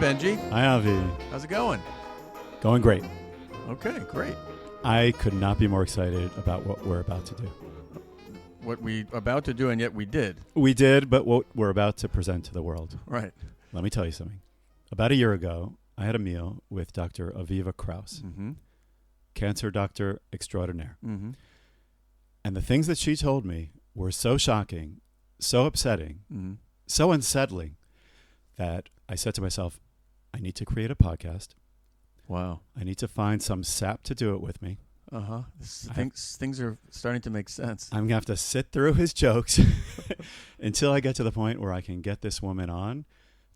Benji. Hi, Avi. How's it going? Going great. Okay, great. I could not be more excited about what we're about to do. What we about to do, and yet we did. We did, but what we're about to present to the world. Right. Let me tell you something. About a year ago, I had a meal with Dr. Aviva Krauss, cancer doctor extraordinaire. Mm-hmm. And the things that she told me were so shocking, so upsetting, so unsettling that I said to myself, I need to create a podcast. Wow. I need to find some sap to do it with me. Uh-huh. Things are starting to make sense. I'm going to have to sit through his jokes until I get to the point where I can get this woman on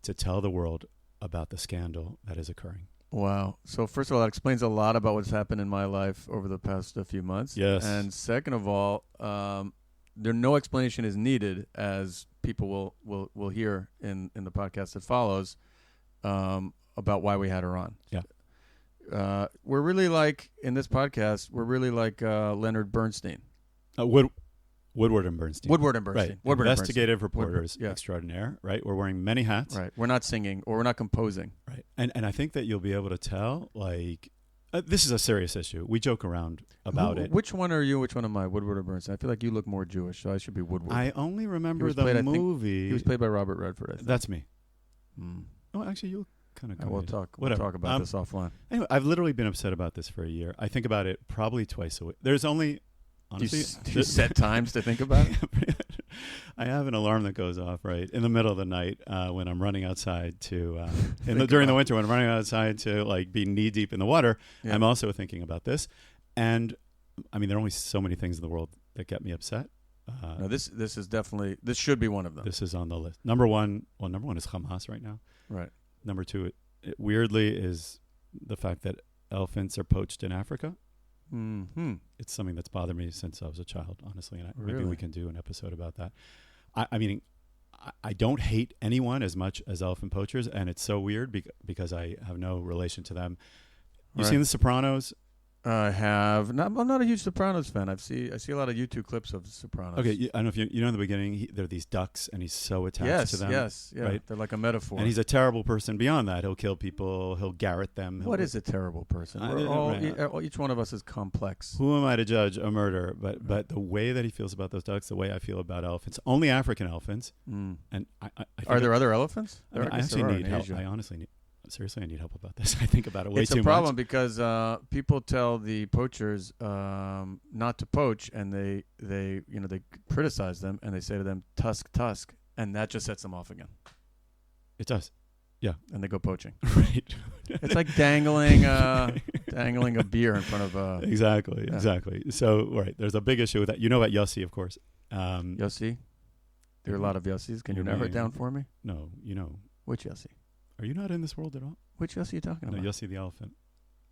to tell the world about the scandal that is occurring. Wow. So first of all, that explains a lot about what's happened in my life over the past few months. Yes. And second of all, no explanation is needed, as people will hear in the podcast that follows, about why we had her on. Yeah. We're really like, in this podcast, Leonard Bernstein. Woodward and Bernstein. Woodward and Bernstein. Right. Woodward Investigative and Bernstein. reporters extraordinaire, right? We're wearing many hats. Right. We're not singing or we're not composing. Right. And I think that you'll be able to tell, this is a serious issue. We joke around about it. Which one are you? Which one am I? Woodward or Bernstein? I feel like you look more Jewish, so I should be Woodward. I only remember the movie. He was played by Robert Redford, I think. That's me. Oh, actually, you look kind of good. We'll talk about this offline. Anyway, I've literally been upset about this for a year. I think about it probably twice a week. There's only... Honestly, do you set times to think about it? I have an alarm that goes off right in the middle of the night when I'm running outside to during the winter when I'm running outside to be knee deep in the water. Yeah. I'm also thinking about this, and I mean there are only so many things in the world that get me upset. No, this should be one of them. This is on the list. Number one is Hamas right now. Right. Number two, it weirdly is the fact that elephants are poached in Africa. Mm-hmm. It's something that's bothered me since I was a child, honestly, and really? Maybe we can do an episode about that. I mean, I don't hate anyone as much as elephant poachers, and it's so weird because I have no relation to them. You've seen The Sopranos? I have. I'm not a huge Sopranos fan. I see a lot of YouTube clips of The Sopranos. Okay, I don't know if you know in the beginning, there are these ducks, and he's so attached to them. Yes, yeah. Right? They're like a metaphor. And he's a terrible person beyond that. He'll kill people. He'll garrote them. What is a terrible person? Each one of us is complex. Who am I to judge a murder? But the way that he feels about those ducks, the way I feel about elephants, only African elephants. And I are there other elephts? I actually need help. I honestly need. Seriously, I need help about this. I think about it way too much. It's a problem because people tell the poachers not to poach, and they criticize them, and they say to them, tusk, and that just sets them off again. It does, yeah. And they go poaching. Right. It's like dangling a beer in front of. Exactly. So, right, there's a big issue with that. You know about Yossi, of course. Yossi? There are a lot of Yossis. Can you narrow it down for me? No, you know. Which Yossi? Are you not in this world at all? Which Yossi are you talking about? No, Yossi the elephant.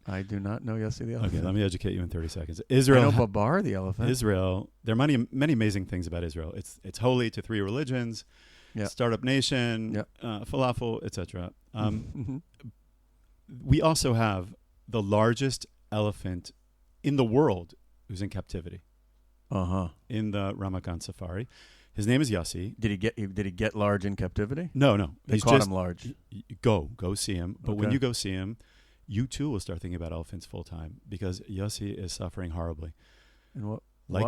I do not know Yossi the elephant. Okay, let me educate you in 30 seconds. Israel. I know Babar the elephant. Israel. There are many amazing things about Israel. It's holy to three religions. Yeah. Startup nation. Yeah. Falafel, etc. We also have the largest elephant in the world who's in captivity. In the Ramakan Safari. His name is Yossi. Did he get large in captivity? No. They caught him large. Go see him. But when you go see him, you too will start thinking about elephants full time because Yossi is suffering horribly.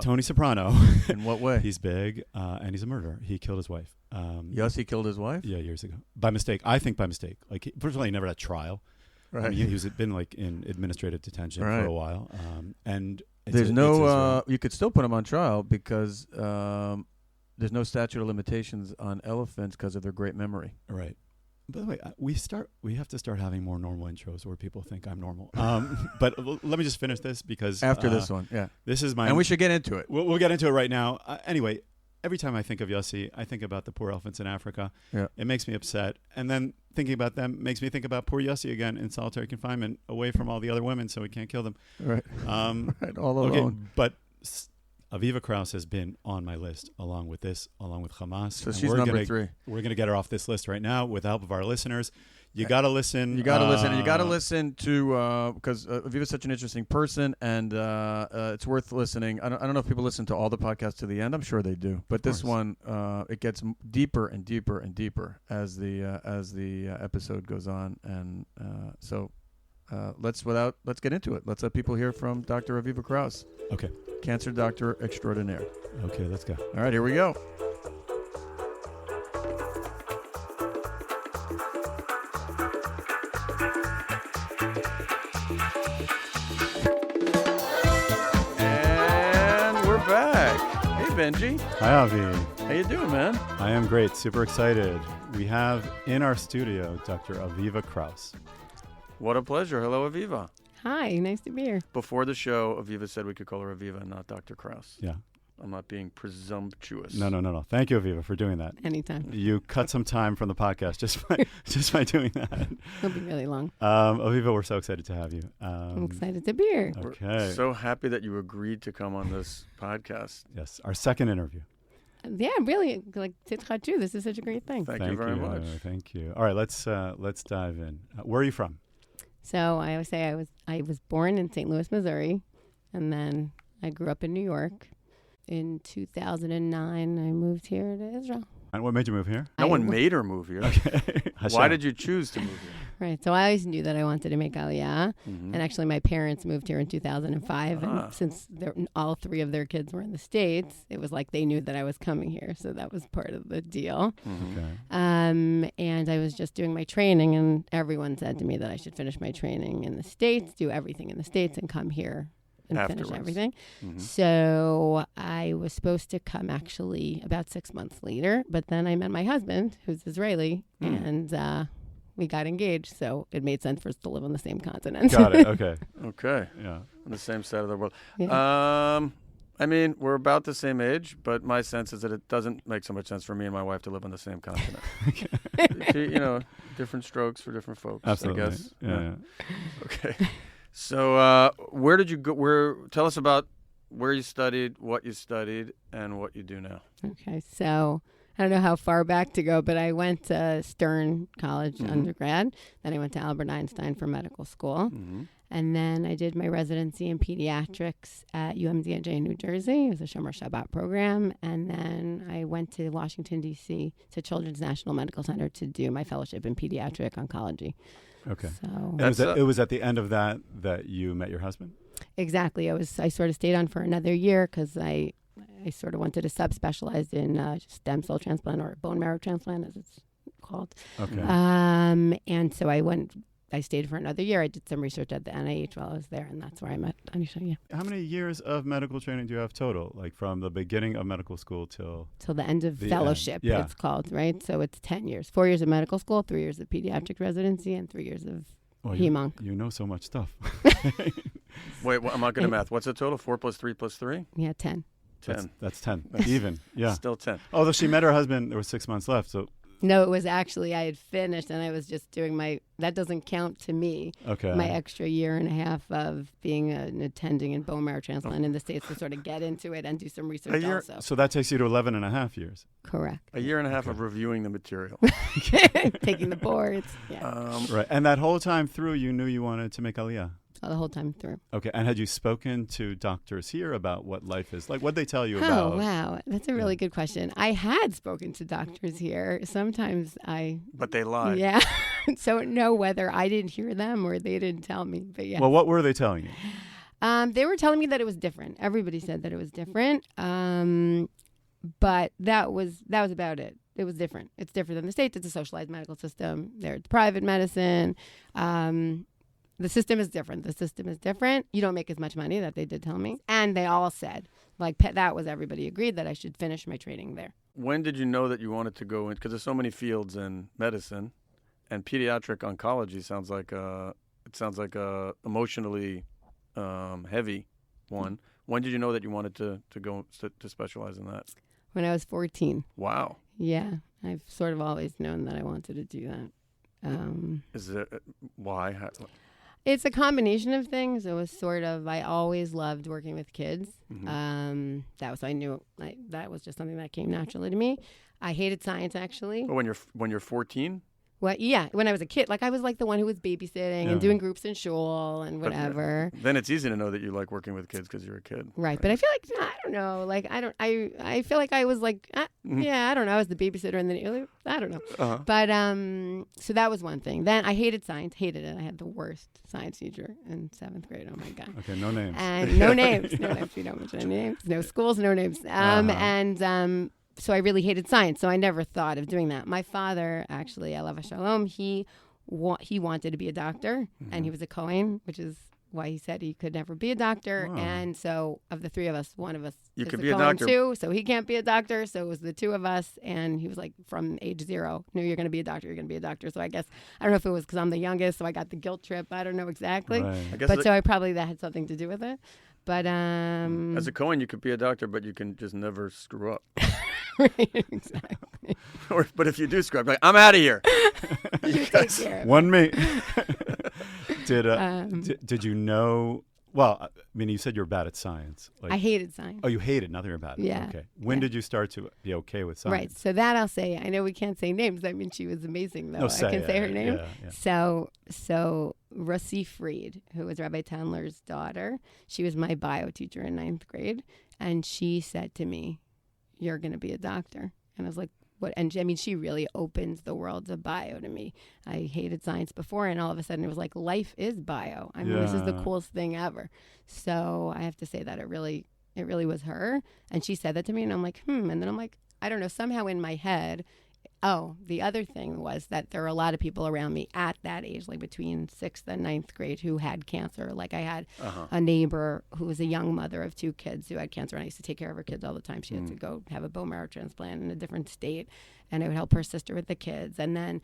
Tony Soprano. In what way? He's big and he's a murderer. He killed his wife. Yossi killed his wife? Yeah, years ago. By mistake. I think by mistake. First of all, he never had trial. Right. I mean, he's been in administrative detention for a while. And there's you could still put him on trial because there's no statute of limitations on elephants because of their great memory. Right. By the way, we have to start having more normal intros where people think I'm normal. But let me just finish this because after this one, this is my. And we should get into it. We'll get into it right now. Anyway, every time I think of Yossi, I think about the poor elephants in Africa. Yeah. It makes me upset, and then thinking about them makes me think about poor Yossi again in solitary confinement, away from all the other women, so we can't kill them. Right. Right. All alone. Okay, but Aviva Krauss has been on my list along with Hamas. So she's number 3. We're going to get her off this list right now with the help of our listeners. You got to listen. You got to listen. And you got to listen to because Aviva's such an interesting person, and it's worth listening. I don't know if people listen to all the podcasts to the end. I'm sure they do, but this one it gets deeper and deeper and deeper as the episode goes on, and so let's get into it. Let's let people hear from Dr. Aviva Krauss. Okay. Cancer doctor extraordinaire. Okay, let's go. All right, here we go. Benji. Hi, Avi. How you doing, man? I am great. Super excited. We have in our studio Dr. Aviva Krauss. What a pleasure. Hello, Aviva. Hi, nice to be here. Before the show, Aviva said we could call her Aviva and not Dr. Krauss. Yeah. I'm not being presumptuous. No. Thank you, Aviva, for doing that. Anytime. You cut some time from the podcast just by doing that. It'll be really long. Aviva, we're so excited to have you. I'm excited to be here. Okay. We're so happy that you agreed to come on this podcast. Yes, our second interview. Yeah, really. Like, this is such a great thing. Thank you very much. Thank you. All right, let's dive in. Where are you from? So I always say I was born in St. Louis, Missouri, and then I grew up in New York. In 2009, I moved here to Israel. And what made you move here? No one made her move here. Okay. Why did you choose to move here? Right. So I always knew that I wanted to make Aliyah. Mm-hmm. And actually, my parents moved here in 2005. And since all three of their kids were in the States, it was like they knew that I was coming here. So that was part of the deal. Mm-hmm. Okay. And I was just doing my training, and everyone said to me that I should finish my training in the States, do everything in the States, and come here and Afterwards. finish everything. Mm-hmm. So I was supposed to come actually about 6 months later, but then I met my husband, who's Israeli, and we got engaged. So it made sense for us to live on the same continent. Got it. Okay. Okay. Yeah. On the same side of the world. Yeah. I mean, we're about the same age, but my sense is that it doesn't make so much sense for me and my wife to live on the same continent. Different strokes for different folks. Absolutely. I guess. Yeah. Okay. So where did you go? Tell us about where you studied, what you studied, and what you do now. Okay, so I don't know how far back to go, but I went to Stern College undergrad. Then I went to Albert Einstein for medical school. Mm-hmm. And then I did my residency in pediatrics at UMDNJ in New Jersey. It was a Shomer Shabbat program. And then I went to Washington, D.C. to Children's National Medical Center to do my fellowship in pediatric oncology. Okay. So It was at the end of that you met your husband? Exactly. I sort of stayed on for another year because I sort of wanted to subspecialize in stem cell transplant, or bone marrow transplant, as it's called. Okay. And so I stayed for another year. I did some research at the NIH while I was there, and that's where I met Anisha. Yeah. How many years of medical training do you have total? Like from the beginning of medical school till the end of the fellowship, end. Yeah. It's called, right? So it's 10 years. 4 years of medical school, 3 years of pediatric residency, and 3 years of hem-onc. You know so much stuff. Wait, I'm not good at math. What's the total? 4 + 3 + 3? Yeah, 10. 10. That's 10. Even. Yeah. Still 10. Although she met her husband, there was 6 months left. So No, it was actually, I had finished, and I was just doing that doesn't count to me, my extra year and a half of being an attending in bone marrow transplant in the States to sort of get into it and do some research also. So that takes you to 11 and a half years. Correct. A year and a half of reviewing the material. Taking the boards. Yeah. Right. And that whole time through, you knew you wanted to make Aliyah. The whole time through. Okay. And had you spoken to doctors here about what life is like? What they tell you about? Oh, wow. That's a really good question. I had spoken to doctors here. Sometimes But they lied. Yeah. So know whether I didn't hear them or they didn't tell me. But yeah. Well, what were they telling you? They were telling me that it was different. Everybody said that it was different. But that was about it. It was different. It's different than the States. It's a socialized medical system. There's private medicine. The system is different. You don't make as much money, that they did tell me. And they all said, everybody agreed that I should finish my training there. When did you know that you wanted to go in? Because there's so many fields in medicine, and pediatric oncology sounds like a emotionally heavy one. When did you know that you wanted to go to specialize in that? When I was 14. Wow. Yeah. I've sort of always known that I wanted to do that. Is there why? It's a combination of things. It was sort of, I always loved working with kids. Mm-hmm. I knew that was just something that came naturally to me. I hated science, actually. Oh, when you're 14? What? Yeah, when I was a kid, like I was like the one who was babysitting and doing groups in shul and whatever. Then it's easy to know that you like working with kids because you're a kid. Right, but I feel like I don't know. Like I feel like I was like yeah, I don't know. I was the babysitter and then I don't know. Uh-huh. But so that was one thing. Then I hated science. Hated it. I had the worst science teacher in 7th grade. Oh my god. Okay, no names. And no names. No names. You don't mention any names. No schools. No names. And so I really hated science. So I never thought of doing that. My father, actually, Alav Shalom, he wanted to be a doctor, and he was a Kohen, which is why he said he could never be a doctor. Wow. And so of the three of us, one of us You is could a be a Kohen doctor. too, so he can't be a doctor. So it was the two of us, and he was like, from age 0, no, you're going to be a doctor, you're going to be a doctor. So I guess, I don't know if it was because I'm the youngest, so I got the guilt trip. I don't know exactly. Right. I guess But so I probably that had something to do with it. But as a Cohen, you could be a doctor, but you can just never screw up. right, exactly. But if you do screw up, like, I'm out of here. You take care of it. One me. Did you know? Well, I mean, you said you were bad at science. Like, I hated science. Oh, you hated nothing about it. Yeah. Okay. When did you start to be okay with science? Right. So that I'll say. I know we can't say names. I mean, she was amazing, though. No, I can say her name. Yeah. So Rossi Fried, who was Rabbi Tandler's daughter, she was my bio teacher in 9th grade. And she said to me, "You're going to be a doctor." And I was like, what? And I mean, she really opens the world of bio to me. I hated science before, and all of a sudden it was like, life is bio. I mean, this is the coolest thing ever. So I have to say that it really was her. And she said that to me, and I'm like, And then I'm like, I don't know, somehow in my head, the other thing was that there are a lot of people around me at that age, like between 6th and 9th grade, who had cancer. Like I had a neighbor who was a young mother of 2 kids who had cancer, and I used to take care of her kids all the time. She had to go have a bone marrow transplant in a different state, and I would help her sister with the kids. And then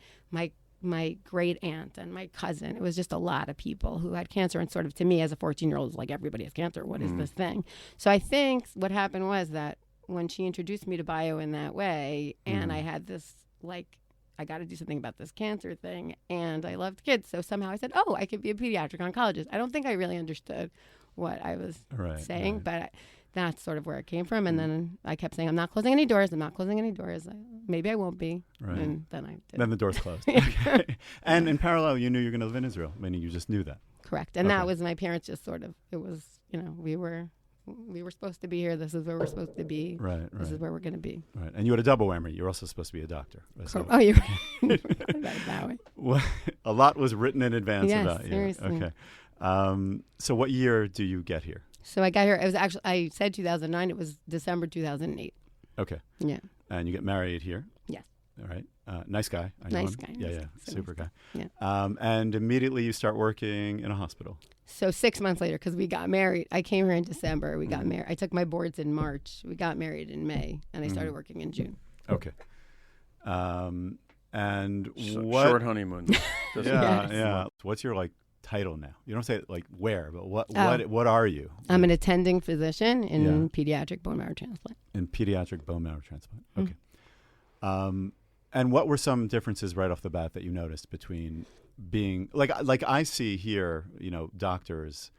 my great aunt and my cousin. It was just a lot of people who had cancer. And sort of to me as a 14-year-old, it was like, everybody has cancer. What is this thing? So I think what happened was that when she introduced me to bio in that way, and I had this, like, I got to do something about this cancer thing, and I loved kids. So somehow I said, I could be a pediatric oncologist. I don't think I really understood what I was saying, but that's sort of where it came from. And then I kept saying, I'm not closing any doors. Maybe I won't be. Right. And then I did. Then the doors closed. Okay. And in parallel, you knew you were going to live in Israel. Meaning you just knew that. Correct. And that was my parents just sort of, it was, we were supposed to be here. This is where we're supposed to be. Right. This is where we're going to be. Right. And you had a double whammy. You're also supposed to be a doctor. So. Oh, you were that way. Well, a lot was written in advance about you. Seriously. Okay. So what year do you get here? So I got here. It was actually, I said 2009. It was December 2008. Okay. Yeah. And you get married here? Yes. All right. Nice guy. I know Nice him. guy. Yeah. Super guy. Yeah. And immediately you start working in a hospital. So 6 months later, because we got married. I came here in December. We got married. I took my boards in March. We got married in May, and I started working in June. Okay. And what? Short honeymoon. Yeah. What's your title now? You don't say where, but what are you? I'm an attending physician in pediatric bone marrow transplant. In pediatric bone marrow transplant. Okay. And what were some differences right off the bat that you noticed between being like I see here, doctors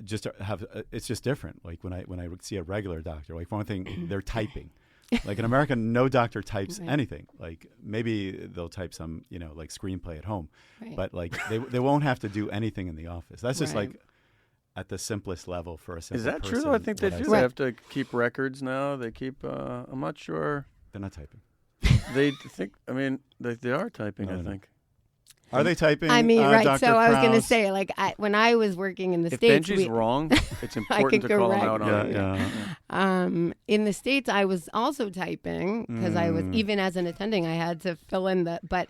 just have it's just different. Like when I see a regular doctor, for one thing, they're typing. Like in America, no doctor types anything. Like maybe they'll type some, screenplay at home, but they won't have to do anything in the office. That's just at the simplest level for a simple Is that person. true though? I think they do. They have to keep records now. They keep. I'm not sure. They're not typing. They think. I mean, they are typing. No, I think. Are they typing? I mean, right. Dr. So I was going to Krauss? say, when I was working in the If States, Benji's wrong, it's important to could call him correct out on him. it. Yeah. in the States, I was also typing because I was, even as an attending, I had to fill in but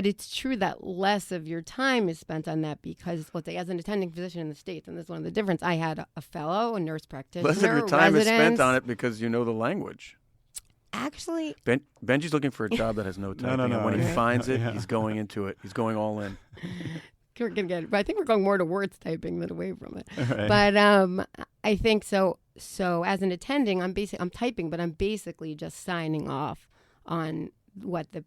it's true that less of your time is spent on that because, let's say, as an attending physician in the States, and this is one of the difference, I had a fellow, a nurse practitioner, Less of your time is spent residents. on it because you know the language. Actually, Benji's looking for a job that has no typing. No. And when he finds it, Yeah. he's going into it. He's going all in. we're gonna get it. But I think we're going more to words typing than away from it. Right. But I think so. So as an attending, I'm typing, but I'm basically just signing off on what the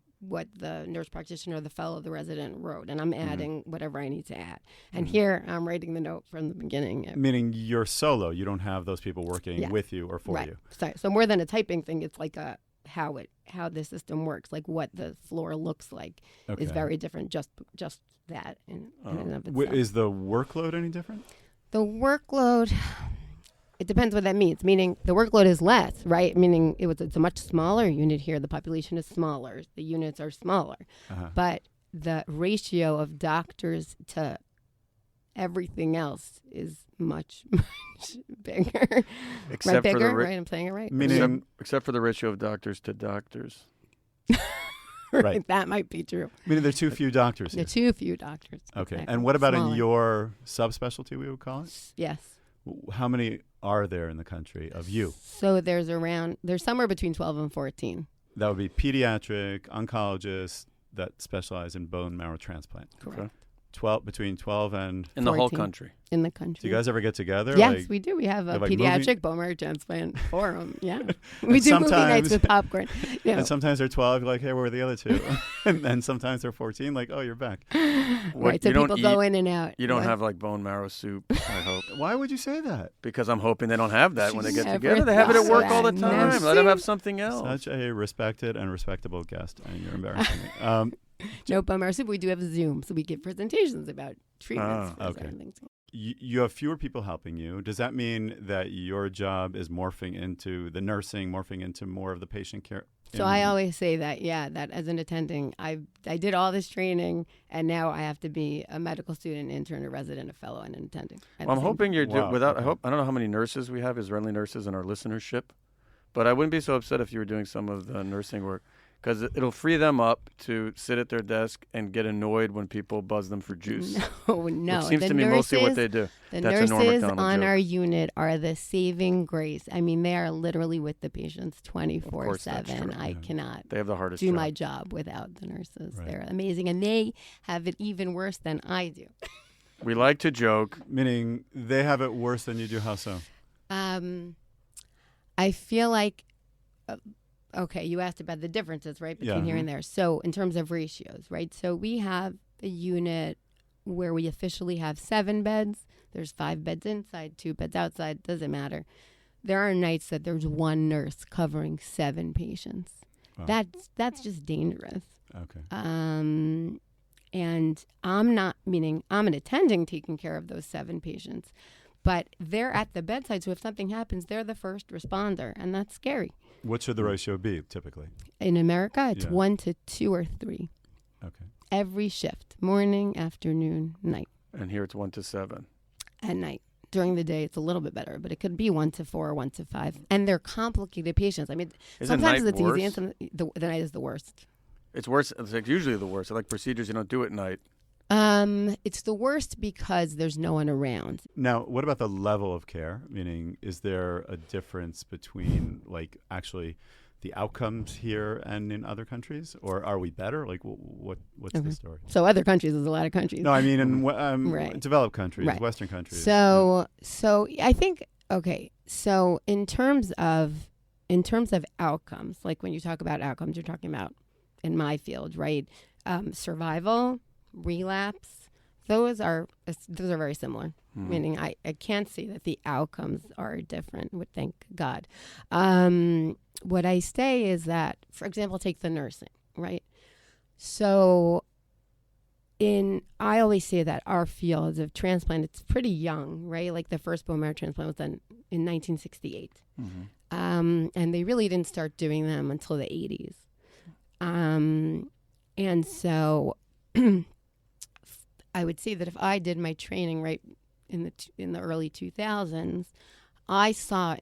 nurse practitioner, the fellow, the resident wrote, and I'm adding whatever I need to add. And here I'm writing the note from the beginning. Meaning you're solo. You don't have those people working with you or for you. So more than a typing thing, it's like a how the system works, like what the floor looks like, is very different. Just that in and of itself. Is the workload any different? The workload, it depends what that means. Meaning the workload is less, right? Meaning it's a much smaller unit here. The population is smaller. The units are smaller, but the ratio of doctors to everything else is much bigger. Except right, for bigger, the right? I'm saying it right. Meaning, except for the ratio of doctors to doctors. Right. That might be true. Meaning there are too few doctors here. There are too few doctors. Okay. Exactly. And what about Smaller. in your subspecialty, we would call it? Yes. How many are there in the country of you? So there's somewhere between 12 and 14. That would be pediatric, oncologists that specialize in bone marrow transplant. Correct. Okay. Between 12 and... In the whole 14. country. In the country. Do you guys ever get together? Yes, Like, we do. We have a like pediatric bone marrow transplant forum. Yeah. We do movie nights with popcorn. Yeah. And sometimes they're 12, you're like, hey, where are the other two? And then sometimes they're 14, like, oh, you're back. Right, so people go in and out. You don't have like bone marrow soup, I hope. Why would you say that? Because I'm hoping they don't have that when they get Never together. They have it at work all the thought time. that. Let them have something else. Such a respected and respectable guest, and you're embarrassing me. No bone marrow soup. We do have Zoom, so we give presentations about treatments. okay. certain things. You have fewer people helping you. Does that mean that your job is morphing into the nursing, morphing into more of the patient care? So I always say that, that as an attending, I did all this training, and now I have to be a medical student, intern, a resident, a fellow, and an attending. Well, I'm hoping you're Wow, without. okay. I don't know how many nurses we have, Israeli nurses in our listenership, but I wouldn't be so upset if you were doing some of the nursing work. Because it'll free them up to sit at their desk and get annoyed when people buzz them for juice. No. Which seems to me mostly what they do. The That's a Norm nurses Macdonald on joke. our unit are the saving grace. I mean, they are literally with the patients that's 24/7. true. I cannot They have the hardest do job. my job without the nurses. Right. They're amazing, and they have it even worse than I do. We like to joke. Meaning they have it worse than you do. How so? I feel like, okay, you asked about the differences, right, between here and there. So in terms of ratios, right? So we have a unit where we officially have 7 beds. There's 5 beds inside, 2 beds outside. Doesn't matter. There are nights that there's 1 nurse covering 7 patients. Wow. That's just dangerous. Okay. And I'm an attending taking care of those 7 patients, but they're at the bedside. So if something happens, they're the first responder, and that's scary. What should the ratio be typically? In America, it's Yeah. 1 to 2 or 3 Okay. every shift, morning, afternoon, night. And here it's 1 to 7. At night. During the day, it's a little bit better, but it could be 1 to 4 or 1 to 5. And they're complicated patients. I mean, Isn't sometimes night it's easy, worse? and the night is the worst. It's worse. It's like usually the worst. Like procedures you don't do at night. It's the worst because there's no one around. Now, what about the level of care? Meaning, is there a difference between, like, actually the outcomes here and in other countries? Or are we better? Like, what's the story? So other countries, there's a lot of countries. No, I mean in Right. developed countries, Right. Western countries. So I think, okay, so in terms of outcomes, like when you talk about outcomes, you're talking about in my field, right? Survival, relapse, those are very similar. Meaning I can't say that the outcomes are different, thank God. What I say is that, for example, take the nursing, right? So I always say that our field of transplant, it's pretty young, right? Like the first bone marrow transplant was done in 1968. And they really didn't start doing them until the 80s. And so I would say that if I did my training right in the early 2000s, I saw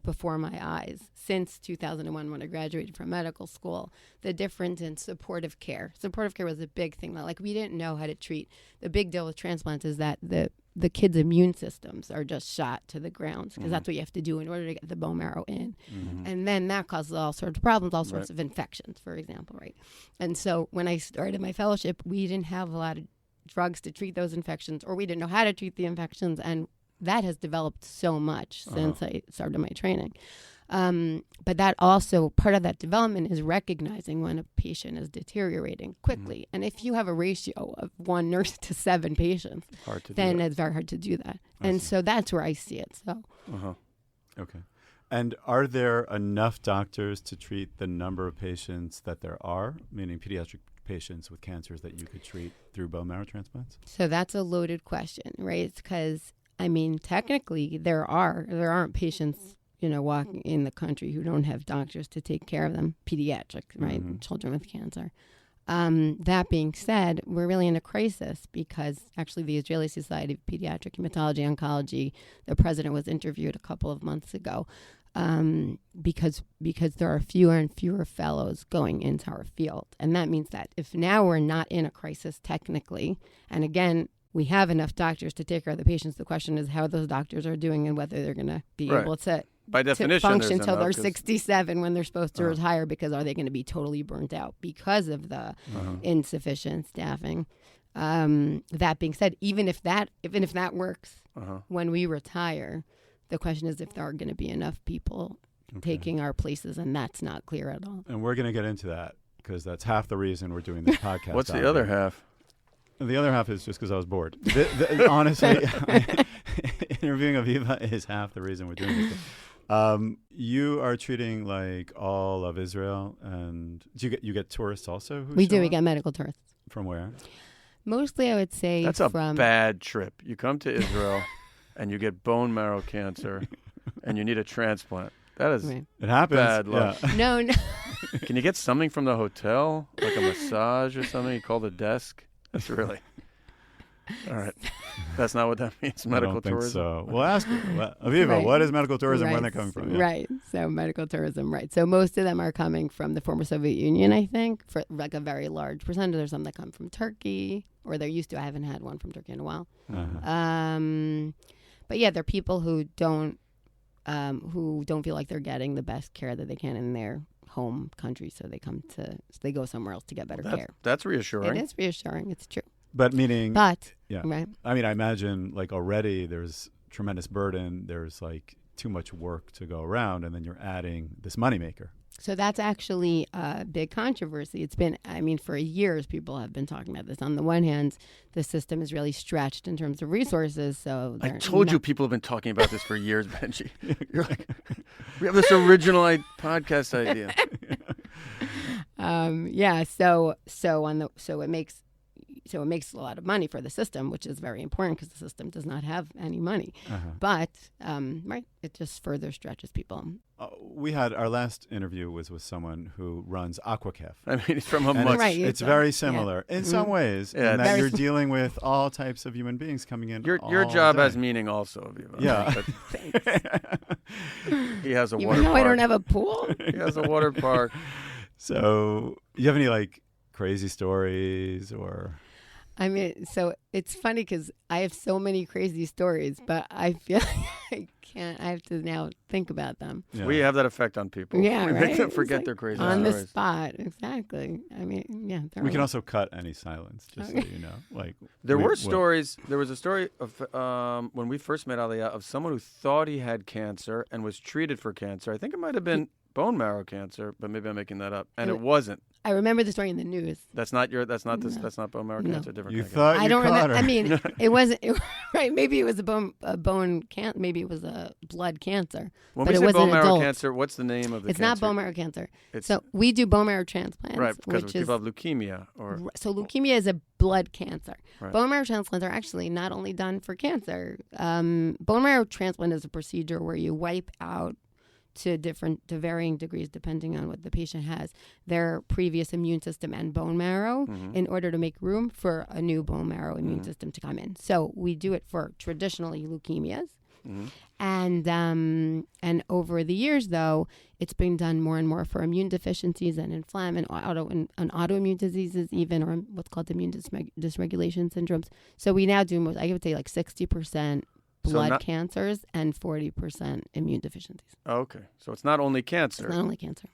before my eyes since 2001 when I graduated from medical school, the difference in supportive care. Supportive care was a big thing. Like we didn't know how to treat. The big deal with transplants is that the kids' immune systems are just shot to the ground because that's what you have to do in order to get the bone marrow in. And then that causes all sorts of problems, all sorts of infections, for example, right? And so when I started my fellowship, we didn't have a lot of drugs to treat those infections, or we didn't know how to treat the infections, and that has developed so much since I started my training. But that also, part of that development is recognizing when a patient is deteriorating quickly. And if you have a ratio of 1 nurse to 7 patients, then it's very hard to do that. And so that's where I see it. So, Okay. And are there enough doctors to treat the number of patients that there are, meaning pediatric patients with cancers that you could treat through bone marrow transplants? So that's a loaded question, right? Because, I mean, technically there aren't patients, walking in the country who don't have doctors to take care of them, pediatric, right? Children with cancer. That being said, we're really in a crisis because actually the Israeli Society of Pediatric Hematology Oncology, the president was interviewed a couple of months ago because there are fewer and fewer fellows going into our field. And that means that if now we're not in a crisis technically, and again, we have enough doctors to take care of the patients, the question is how those doctors are doing and whether they're going to be able to by definition, function until they're 67 when they're supposed to retire, because are they going to be totally burnt out because of the insufficient staffing? That being said, even if that works when we retire, the question is if there are going to be enough people taking our places, and that's not clear at all. And we're going to get into that because that's half the reason we're doing this podcast. What's the other half? The other half is just because I was bored. Honestly, interviewing Aviva is half the reason we're doing this. You are treating like all of Israel, and do you get tourists also? We do. We get medical tourists. From where? Mostly, I would say that's a bad trip. You come to Israel, and you get bone marrow cancer, and you need a transplant. That is it happens. Bad luck. Yeah. No. Can you get something from the hotel, like a massage or something? You call the desk. That's really all right. That's not what that means. Medical tourism. So we'll ask Aviva, what is medical tourism? Where are they coming from? Yeah. Right. So medical tourism. Right. So most of them are coming from the former Soviet Union, I think, for like a very large percentage. There's some that come from Turkey, or they're used to. I haven't had one from Turkey in a while. But yeah, they're people who don't feel like they're getting the best care that they can in their home country, so they go somewhere else to get better care. That's reassuring. It is reassuring. It's true. But meaning, yeah, right. I mean, I imagine like already there's tremendous burden. There's like too much work to go around, and then you're adding this moneymaker. So that's actually a big controversy. It's been, for years, people have been talking about this. On the one hand, the system is really stretched in terms of resources. So I told you people have been talking about this for years, Benji. You're like, we have this original podcast idea. So it makes a lot of money for the system, which is very important because the system does not have any money. But it just further stretches people. We had our last interview was with someone who runs AquaCaf. I mean, it's from a much. It's very similar in some ways. In that you're dealing with all types of human beings coming in. Your job has meaning also, Aviva. Yeah. He has a water park. Even though I don't have a pool. He has a water park. So, you have any like crazy stories or? So it's funny because I have so many crazy stories, but I feel like I have to now think about them. Yeah. We have that effect on people. Yeah, we right? make them forget their crazy on stories. the spot, exactly. We can also cut any silence, just so you know. Like there were stories. There was a story of when we first met Aliyah of someone who thought he had cancer and was treated for cancer. I think it might have been bone marrow cancer, but maybe I'm making that up, and it wasn't. I remember the story in the news. That's not bone marrow cancer. Different. You thought I don't remember. Her. It wasn't right. Maybe it was a bone cancer. Maybe it was a blood cancer. When but we it say wasn't bone marrow adult. cancer, what's the name of the cancer? It's not bone marrow cancer. So we do bone marrow transplants, right? Because which people have leukemia so leukemia is a blood cancer. Right. Bone marrow transplants are actually not only done for cancer. Bone marrow transplant is a procedure where you wipe out to varying degrees, depending on what the patient has, their previous immune system and bone marrow in order to make room for a new bone marrow immune system to come in. So we do it for traditionally leukemias. And over the years, though, it's been done more and more for immune deficiencies and autoimmune diseases, even, or what's called immune dysregulation syndromes. So we now do, I would say, like 60% blood cancers and 40% immune deficiencies. Okay, so it's not only cancer. It's not only cancer.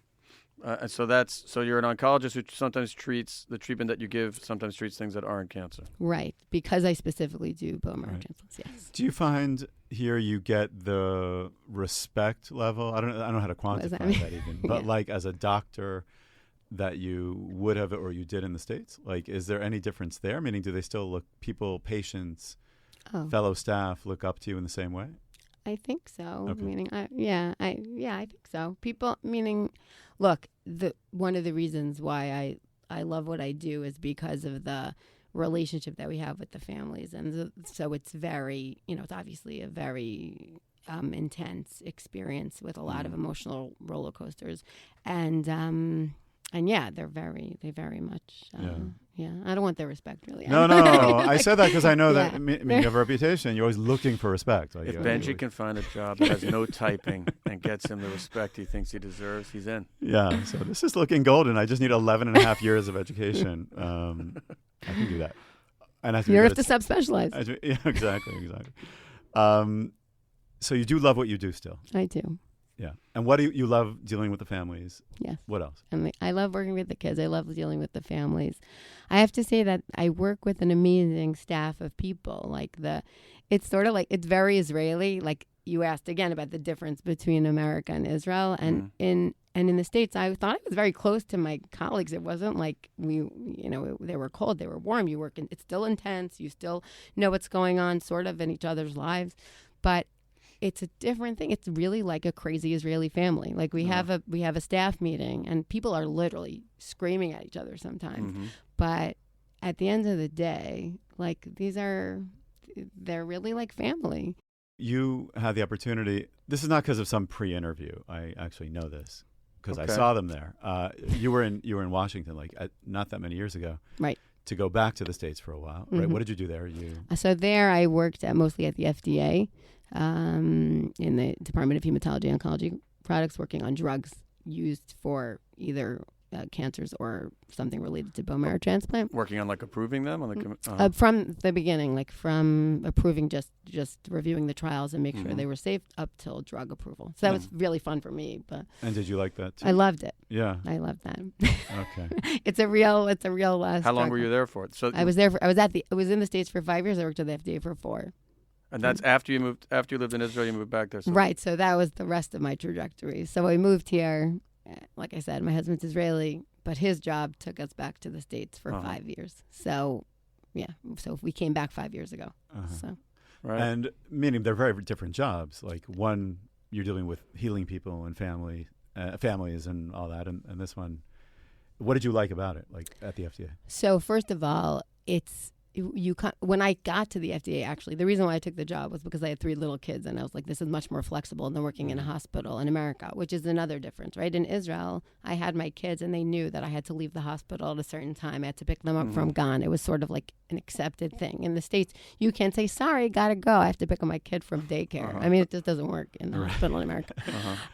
So you're an oncologist who sometimes treats the treatment that you give, sometimes treats things that aren't cancer. Right, because I specifically do bone marrow transplants. Yes. Do you find here you get the respect level? I don't know how to quantify that even, but like as a doctor that you would have or you did in the States, like is there any difference there? Meaning, do they still patients? Fellow staff look up to you in the same way? I think so. Okay. Meaning, I think so. People, meaning, look, one of the reasons why I love what I do is because of the relationship that we have with the families, and so it's very, it's obviously a very intense experience with a lot of emotional roller coasters, and yeah, they very much. Yeah, I don't want their respect, really. No. I said that because I know that. I mean, you have a reputation. You're always looking for respect. Like, if Benji can find a job that has no typing and gets him the respect he thinks he deserves, he's in. Yeah. So this is looking golden. I just need 11 and a half years of education. I can do that. And I have to You have to subspecialize. Yeah, exactly. So you do love what you do still. I do. Yeah. And what do you love dealing with the families? Yes. What else? And I love working with the kids. I love dealing with the families. I have to say that I work with an amazing staff of people. It's sort of like, it's very Israeli. Like you asked again about the difference between America and Israel. And in the States, I thought I was very close to my colleagues. It wasn't like they were cold, they were warm. It's still intense. You still know what's going on sort of in each other's lives. But it's a different thing. It's really like a crazy Israeli family. Like we have a staff meeting and people are literally screaming at each other sometimes. Mm-hmm. But at the end of the day, like they're really like family. You had the opportunity. This is not because of some pre-interview. I actually know this because Okay. I saw them there. You were in Washington not that many years ago. Right. To go back to the States for a while. Right. Mm-hmm. What did you do there? So there I worked mostly at the FDA. In the Department of Hematology Oncology Products, working on drugs used for either cancers or something related to bone marrow transplant. Working on approving them on the from the beginning, from approving, just reviewing the trials and make sure they were safe up till drug approval. So that was really fun for me. But And did you like that too? I loved it. Yeah. I loved that. Okay. It's a real. How long were you there for? So I was there. I was in the States for 5 years. I worked at the FDA for 4. And that's after you lived in Israel, you moved back there. So. Right. So that was the rest of my trajectory. So I moved here. Like I said, my husband's Israeli, but his job took us back to the States for 5 years. So, yeah. So we came back 5 years ago. So. Right. And meaning they're very different jobs. Like one, you're dealing with healing people and families and all that. And this one, what did you like about it, like at the FDA? So first of all, when I got to the FDA, actually, the reason why I took the job was because I had 3 little kids, and I was like, this is much more flexible than working in a hospital in America, which is another difference, right? In Israel, I had my kids, and they knew that I had to leave the hospital at a certain time. I had to pick them up from Gan. It was sort of like an accepted thing. In the States, you can't say, sorry, gotta go. I have to pick up my kid from daycare. I mean, it just doesn't work in the hospital in America.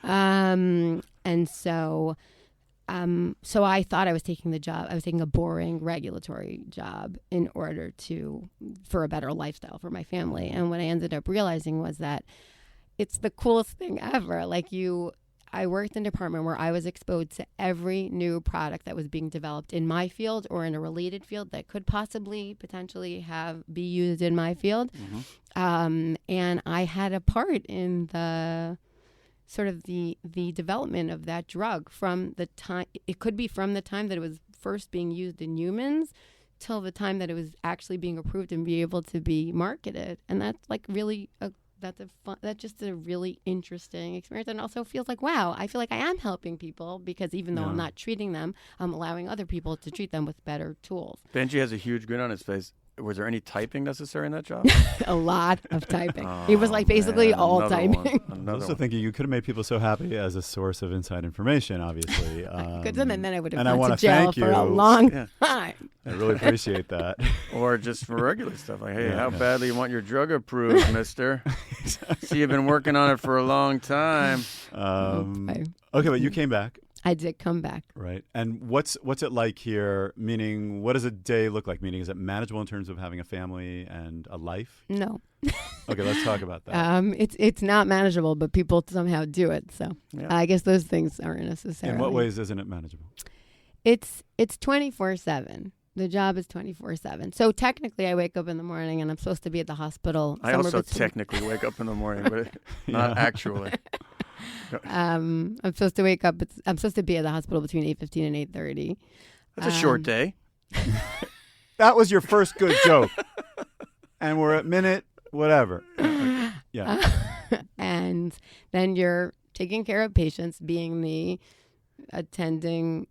And so... So I thought I was taking the job. I was taking a boring regulatory job in order for a better lifestyle for my family. And what I ended up realizing was that it's the coolest thing ever. I worked in a department where I was exposed to every new product that was being developed in my field or in a related field that could potentially be used in my field. And I had a part in the sort of the development of that drug from the time, it could be from the time that it was first being used in humans till the time that it was actually being approved and be able to be marketed. And that's really that's just a really interesting experience. And also feels like, wow, I feel like I am helping people because even though I'm not treating them, I'm allowing other people to treat them with better tools. Benji has a huge grin on his face. Was there any typing necessary in that job? A lot of typing. It was basically all typing. I was also thinking you could have made people so happy as a source of inside information, obviously. And then I would have and gone I to jail for a long time. I really appreciate that. Or just for regular stuff. Like, hey, how badly you want your drug approved, mister? See, you've been working on it for a long time. Okay, but you came back. I did come back. Right. And what's it like here? Meaning, what does a day look like? Meaning, is it manageable in terms of having a family and a life? No. Okay, let's talk about that. It's not manageable, but people somehow do it. So I guess those things aren't necessary. In what ways isn't it manageable? It's 24/7. The job is 24/7. So technically, I wake up in the morning and I'm supposed to be at the hospital. I also technically wake up in the morning, but not actually. I'm supposed to wake up. I'm supposed to be at the hospital between 8:15 and 8:30. That's a short day. That was your first good joke, and we're at minute whatever. Yeah. And then you're taking care of patients, being the attending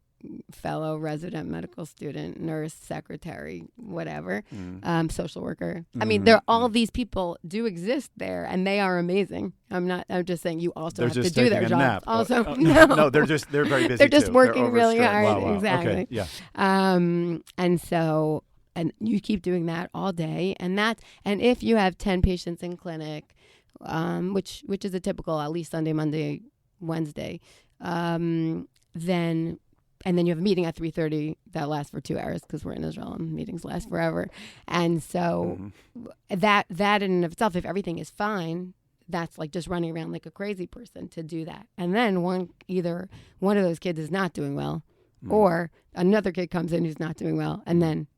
fellow resident medical student, nurse, secretary, whatever, social worker. I mean, all these people do exist there, and they are amazing. I'm just saying you also have to do their job. Also, no, they're very busy. They're just too. working really hard. Wow. Exactly. Okay. Yeah. And you keep doing that all day, and if you have 10 patients in clinic, which is a typical, at least Sunday, Monday, Wednesday, then you have a meeting at 3:30 that lasts for 2 hours because we're in Israel and meetings last forever. And so that in and of itself, if everything is fine, that's like just running around like a crazy person to do that. And then either one of those kids is not doing well, or another kid comes in who's not doing well, and then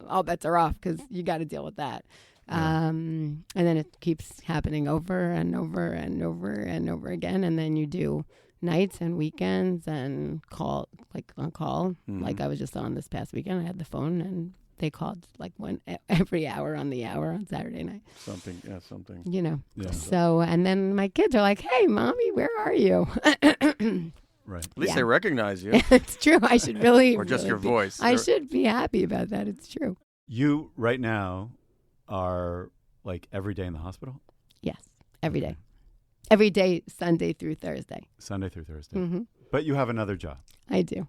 all bets are off because you got to deal with that. And then it keeps happening over and over and over and over again. And then you do nights and weekends and on call. Like I was just on this past weekend. I had the phone and they called like every hour on the hour on Saturday night. Something. You know. Yeah. So, and then my kids are like, "Hey, mommy, where are you?" Right. At least they recognize you. It's true. I should really. Or just your voice. I should be happy about that. It's true. You right now are like every day in the hospital? Yes, every day. Every day, Sunday through Thursday. Sunday through Thursday. Mm-hmm. But you have another job. I do.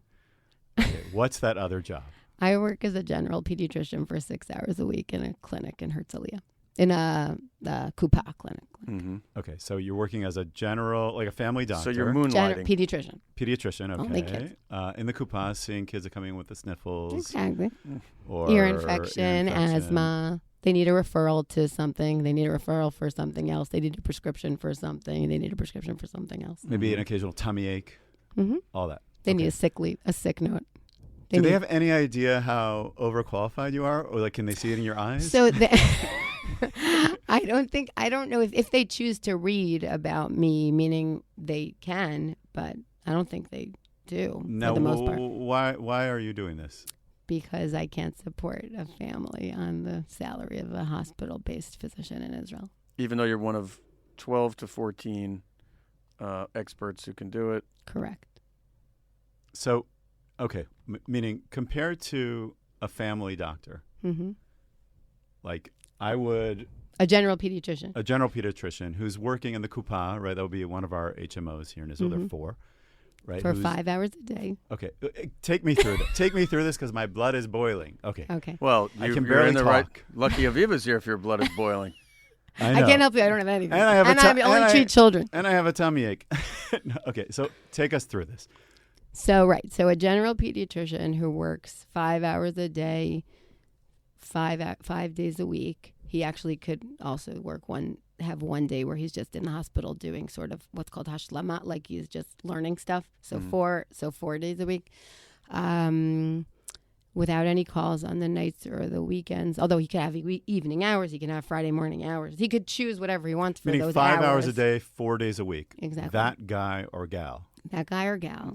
Okay. What's that other job? I work as a general pediatrician for 6 hours a week in a clinic in Herzliya, in a Kupa clinic. Mm-hmm. Okay, so you're working as a general, like a family doctor. So you're moonlighting. Pediatrician. Okay. Only kids. In the Kupa, seeing kids are coming in with the sniffles. Exactly. Or ear infection, asthma. They need a referral to something. They need a referral for something else. They need a prescription for something. They need a prescription for something else. Maybe an occasional tummy ache. Mm-hmm. All that. They need a sick note. Do they have any idea how overqualified you are? Or like, can they see it in your eyes? So I don't know if they choose to read about me, meaning they can, but I don't think they do for the most part. Why are you doing this? Because I can't support a family on the salary of a hospital-based physician in Israel. Even though you're one of 12 to 14 experts who can do it. Correct. So, okay, meaning compared to a family doctor, like I would... A general pediatrician who's working in the Kupa, right? That would be one of our HMOs here in Israel. There are 4. Right, for 5 hours a day. Okay, take me through this. Take me through this because my blood is boiling. Okay. Well, I can barely in the talk. right. Lucky Aviva's here if your blood is boiling. I can't help you. I don't have anything. And I only treat children. And I have a tummy ache. No, okay, so take us through this. So a general pediatrician who works 5 hours a day, 5 days a week. He actually could also have one day where he's just in the hospital doing sort of what's called hashlama, like he's just learning stuff. So 4 days a week, without any calls on the nights or the weekends. Although he could have evening hours, he can have Friday morning hours. He could choose whatever he wants for Meaning those 5 hours. hours a day, 4 days a week. Exactly. That guy or gal.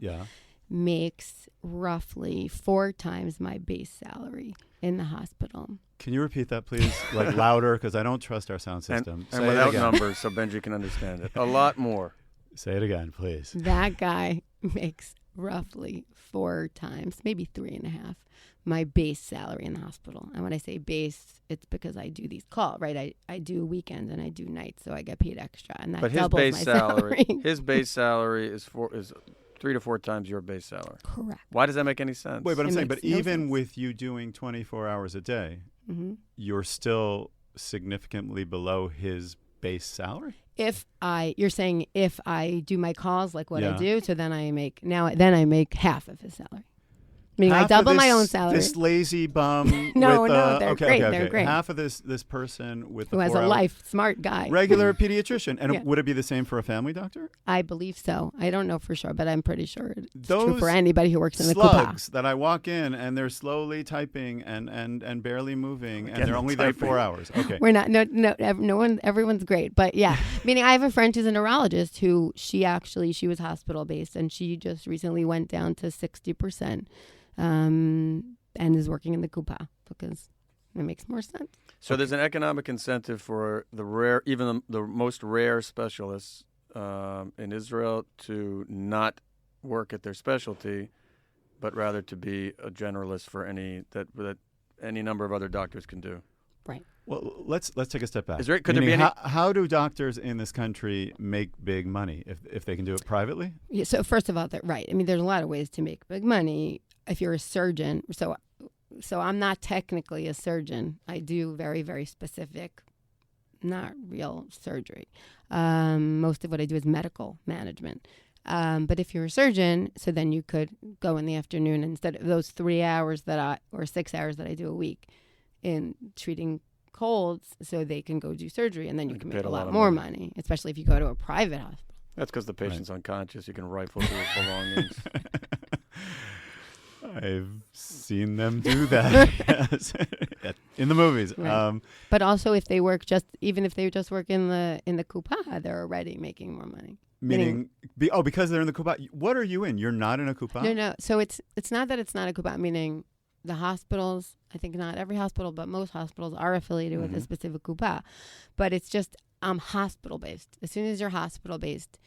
Yeah. Makes roughly 4 times my base salary in the hospital. Can you repeat that, please? Like louder, because I don't trust our sound system. And without numbers, so Benji can understand it. A lot more. Say it again, please. That guy makes roughly 4 times, maybe 3.5, my base salary in the hospital. And when I say base, it's because I do these calls, right? I do weekends and I do nights, so I get paid extra, and that doubles my salary. His base salary is 3 to 4 times your base salary. Correct. Why does that make any sense? Wait, but I'm saying, makes but no even sense. with you doing 24 hours a day, you're still significantly below his base salary? You're saying if I do my calls like what I Yeah. do, so then I make half of his salary. Meaning I Half double of my this- own salary. This lazy bum. No, with, no, they're great. Okay. They're great. Half of this person with who the has 4 a hour life, smart guy. regular pediatrician, and Yeah. would it be the same for a family doctor? I believe so. I don't know for sure, but I'm pretty sure it's Those true for anybody who works in the Slugs Kupa. that I walk in and they're slowly typing and barely moving, Again, and they're only there typing. 4 hours. Okay. We're not. No one. Everyone's great, but yeah. Meaning, I have a friend who's a neurologist who she was hospital based, and she just recently went down to 60%, and is working in the Kupa because it makes more sense. So there's an economic incentive for the rare, even the most rare specialists in Israel to not work at their specialty, but rather to be a generalist for any that any number of other doctors can do. Right. Well, let's take a step back. Could there be any? How do doctors in this country make big money if they can do it privately? Yeah, so first of all, right. I mean, there's a lot of ways to make big money if you're a surgeon. So I'm not technically a surgeon. I do very, very specific, not real surgery. Most of what I do is medical management. But if you're a surgeon, so then you could go in the afternoon instead of those 3 hours or 6 hours that I do a week in treating colds, so they can go do surgery, and then you can make a lot more money, especially if you go to a private hospital. That's because the patient's unconscious. You can rifle through his belongings. I've seen them do that yes. In the movies. Right. But also, if they work even if they just work in the Kupa, they're already making more money. Meaning because they're in the Kupa. What are you in? You're not in a Kupa? No. So it's not that it's not a Kupa, meaning the hospitals, I think not every hospital, but most hospitals are affiliated with a specific Kupa. But it's just hospital-based. As soon as you're hospital-based,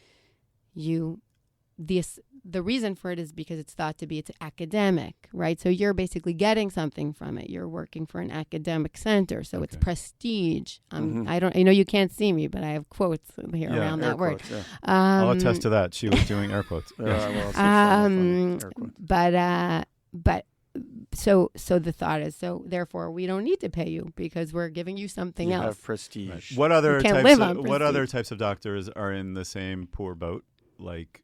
the reason for it is because it's thought to be it's academic, right? So you're basically getting something from it. You're working for an academic center, so it's prestige. I know you can't see me, but I have quotes here around that word. Quotes, yeah. I'll attest to that. She was doing air quotes. But so the thought is, so therefore we don't need to pay you because we're giving you something else. You have prestige. Right. What other types of doctors are in the same poor boat, like